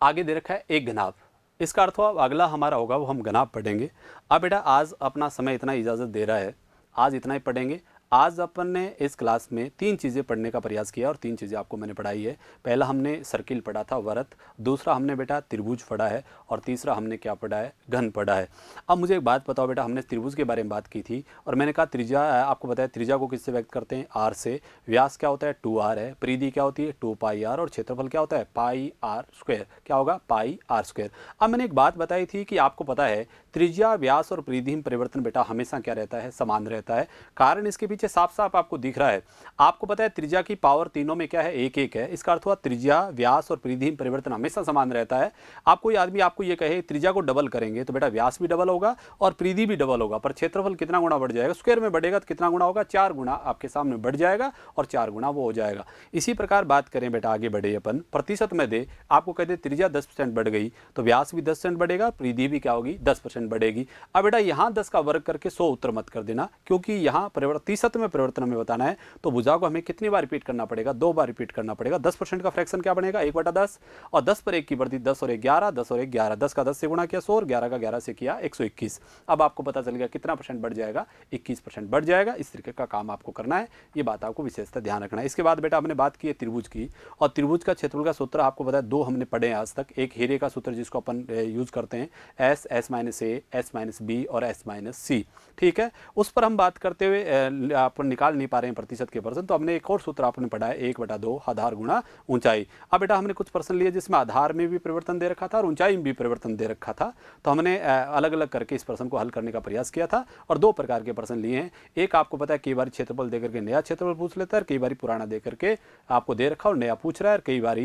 आगे दे रखा है एक घनाभ। इसका अर्थ हुआ अगला हमारा होगा वो हम घनाभ पढ़ेंगे। अब बेटा आज अपना समय इतना इजाज़त दे रहा है, आज इतना ही पढ़ेंगे। आज अपन ने इस क्लास में 3 चीज़ें पढ़ने का प्रयास किया, और 3 चीज़ें आपको मैंने पढ़ाई है। पहला हमने सर्किल पढ़ा था, वृत्त। दूसरा हमने बेटा त्रिभुज पढ़ा है, और तीसरा हमने क्या पढ़ा है, घन पढ़ा है। अब मुझे एक बात बताओ बेटा, हमने त्रिभुज के बारे में बात की थी, और मैंने कहा त्रिज्या, आपको बताया त्रिज्या को किससे व्यक्त करते हैं, r से। व्यास क्या होता है 2r है, परिधि क्या होती है 2πr, और क्षेत्रफल क्या होता है πr²। क्या होगा πr²। अब मैंने एक बात बताई थी कि आपको पता है त्रिज्या, व्यास और परिधि में परिवर्तन बेटा हमेशा क्या रहता है, समान रहता है। कारण इसके पीछे नीचे साफ साफ आपको दिख रहा है। आपको पता है त्रिज्या की पावर तीनों में क्या है, एक एक है। इसका अर्थ हुआ त्रिज्या, व्यास और परिधि में परिवर्तन हमेशा समान रहता है। आप कोई आदमी आपको ये कहे त्रिज्या को डबल करेंगे तो बेटा व्यास भी डबल होगा और परिधि भी डबल होगा, पर क्षेत्रफल कितना गुना बढ़ जाएगा, स्क्वायर में बढ़ेगा तो कितना गुना होगा, 4 गुना आपके सामने बढ़ जाएगा और 4 गुना वो हो जाएगा। इसी प्रकार बात करें बेटा, आगे बढ़े अपन, प्रतिशत में दे, आपको कहते त्रिज्या 10% बढ़ गई तो व्यास भी 10% बढ़ेगा, परिधि भी क्या होगी 10% बढ़ेगी। अब बेटा यहाँ 10 का वर्ग करके 100 उत्तर मत कर देना, क्योंकि यहाँ प्रतिशत में परिवर्तन हमें बताना है तो भुजा को हमें कितनी बार रिपीट करना पड़ेगा, 2 बार रिपीट करना पड़ेगा। 10% का फ्रैक्शन क्या बनेगा, 1/10 और 10 पर 1 की बढ़ती 10 और 1 11, 10 और 1 11, 10 का 10 से गुणा किया 100 और 11 का 11 से किया 121। अब आपको पता चल गया कितना परसेंट बढ़ जाएगा, 21% बढ़ जाएगा। इस तरीके का काम आपको करना है, ये बात आपको विशेषता ध्यान रखना है। इसके बाद बेटा हमने बात की है त्रिभुज की, और त्रिभुज का क्षेत्रफल का सूत्र आपको पता है 2 हमने पढ़े हैं आज तक। एक हीरे का सूत्र जिसको अपन यूज करते हैं एस, एस माइनस ए, एस माइनस बी और एस माइनस सी, ठीक है। उस पर हम बात करते हुए आप निकाल नहीं पा रहे हैं प्रतिशत के परसेंट, तो हमने एक और सूत्र आपने पढ़ा है 1/2 आधार गुणा ऊंचाई। अब बेटा हमने कुछ प्रश्न लिए जिसमें आधार में भी परिवर्तन दे रखा था और ऊंचाई में भी परिवर्तन दे रखा था, तो हमने अलग अलग करके इस प्रश्न को हल करने का प्रयास किया था और 2 प्रकार के प्रश्न लिए हैं। एक आपको पता है कई बार क्षेत्रफल देकर के नया क्षेत्रफल पूछ लेता है, कई बार पुराना देकर के आपको दे रखा और नया पूछ रहा है, कई बार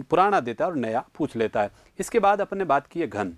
पुराना देता है और नया पूछ लेता है। इसके बाद अपन ने बात की है घन।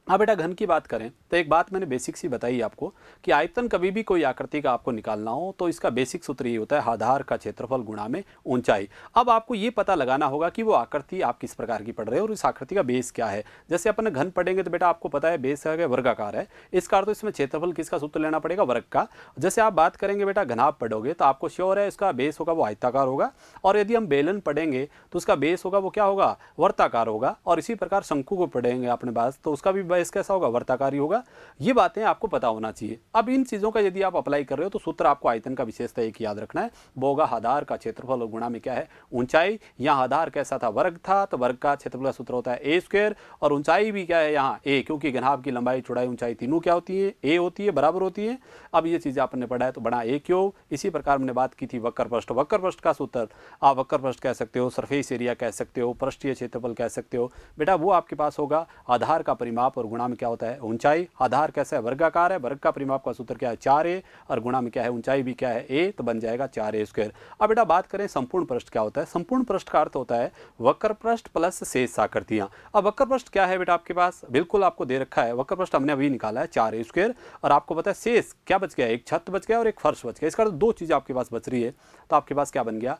अब बेटा घन की बात करें तो एक बात मैंने बेसिक सी बताई आपको कि आयतन कभी भी कोई आकृति का आपको निकालना हो तो इसका बेसिक सूत्र ये होता है आधार का क्षेत्रफल गुणा में ऊंचाई। अब आपको ये पता लगाना होगा कि वो आकृति आप किस प्रकार की पढ़ रहे हो और इस आकृति का बेस क्या है। जैसे अपन घन पढ़ेंगे तो बेटा आपको पता है बेस है वर्गाकार है, इसका अर्थ तो इसमें क्षेत्रफल किसका सूत्र लेना पड़ेगा, वर्ग का। जैसे आप बात करेंगे बेटा घनाभ पढ़ोगे तो आपको श्योर है इसका बेस होगा वो आयताकार होगा, और यदि हम बेलन पढ़ेंगे तो उसका बेस होगा वो क्या होगा, वर्ताकार होगा। और इसी प्रकार शंकु को पढ़ेंगे अपने पास तो उसका भी बेस कैसा होगा, वर्ताकारी होगा। ये बातें आपको पता होना चाहिए। अब इन चीजों का यदि आप अप्लाई कर रहे हो तो सूत्र आपको आयतन का विशेषता एक याद रखना है, वो होगा आधार का क्षेत्रफल और गुणा में क्या है ऊंचाई। यहाँ आधार कैसा था, वर्ग था, तो वर्ग का क्षेत्रफल का सूत्र होता है ए स्क्वायर, और ऊंचाई भी क्या है यहाँ ए, क्योंकि घनाभ की लंबाई चौड़ाई ऊंचाई तीनों क्या होती है, ए होती है, बराबर होती है। अब ये चीजें आपने पढ़ा है तो बड़ा ए क्यों। इसी प्रकार हमने बात की थी वक्र पृष्ठ, वक्र पृष्ठ का सूत्र आप वक्र पृष्ठ कह सकते हो, सरफेस एरिया कह सकते हो, पृष्ठीय क्षेत्रफल कह सकते हो। बेटा वो आपके पास होगा आधार का परिमाप और गुणा में क्या होता है ऊंचाई। आधार कैसा है, वर्गाकार है, वर्ग का परिमाप का सूत्र क्या है 4a, और गुणा में क्या है ऊंचाई भी क्या है a, तो बन जाएगा 4a स्क्वायर। अब बेटा बात करें संपूर्ण पृष्ठ क्या होता है। संपूर्ण पृष्ठ का अर्थ होता है वक्र पृष्ठ प्लस शेष आकृतियां। अब वक्र पृष्ठ क्या है बेटा आपके पास, बिल्कुल आपको दे रखा है वक्र पृष्ठ हमने अभी निकाला है 4a स्क्वायर, और आपको पता है शेष क्या बच गया, एक छत बच गया और एक फर्श बच गया। इसका अर्थ 2 चीजें आपके पास बच रही है, तो आपके पास क्या बन गया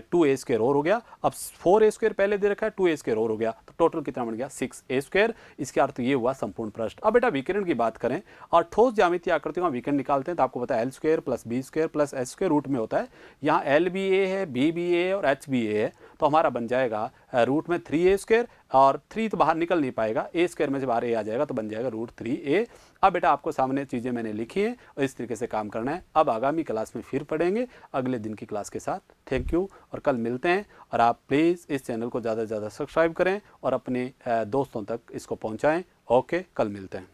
2a स्क्वायर और हो गया। अब 4a स्क्वायर पहले दे रखा है, 2a स्क्वायर और हो गया, तो टोटल कितना बन गया 6a स्क्वायर। इसका अर्थ ये हुआ संपूर्ण पृष्ठ। अब बेटा विकिरण की बात करें और ठोस ज्यामितीय आकृतियों का विकिरण निकालते हैं तो आपको पता है L square plus B square plus H square root में होता है। यहाँ एल भी ए है, बी भी ए और एच भी ए है, तो हमारा बन जाएगा रूट में 3a स्क्वायर, और 3 तो बाहर निकल नहीं पाएगा, ए स्क्वायर में से बाहर ए आ जाएगा तो बन जाएगा रूट 3a। अब बेटा आपको सामने चीजें मैंने लिखी हैं और इस तरीके से काम करना है। अब आगामी क्लास में फिर पढ़ेंगे अगले दिन की क्लास के साथ। थैंक यू और कल मिलते हैं। और आप प्लीज़ इस चैनल को ज़्यादा से ज़्यादा सब्सक्राइब करें और अपने दोस्तों तक इसको पहुँचाएँ। ओके, कल मिलते हैं।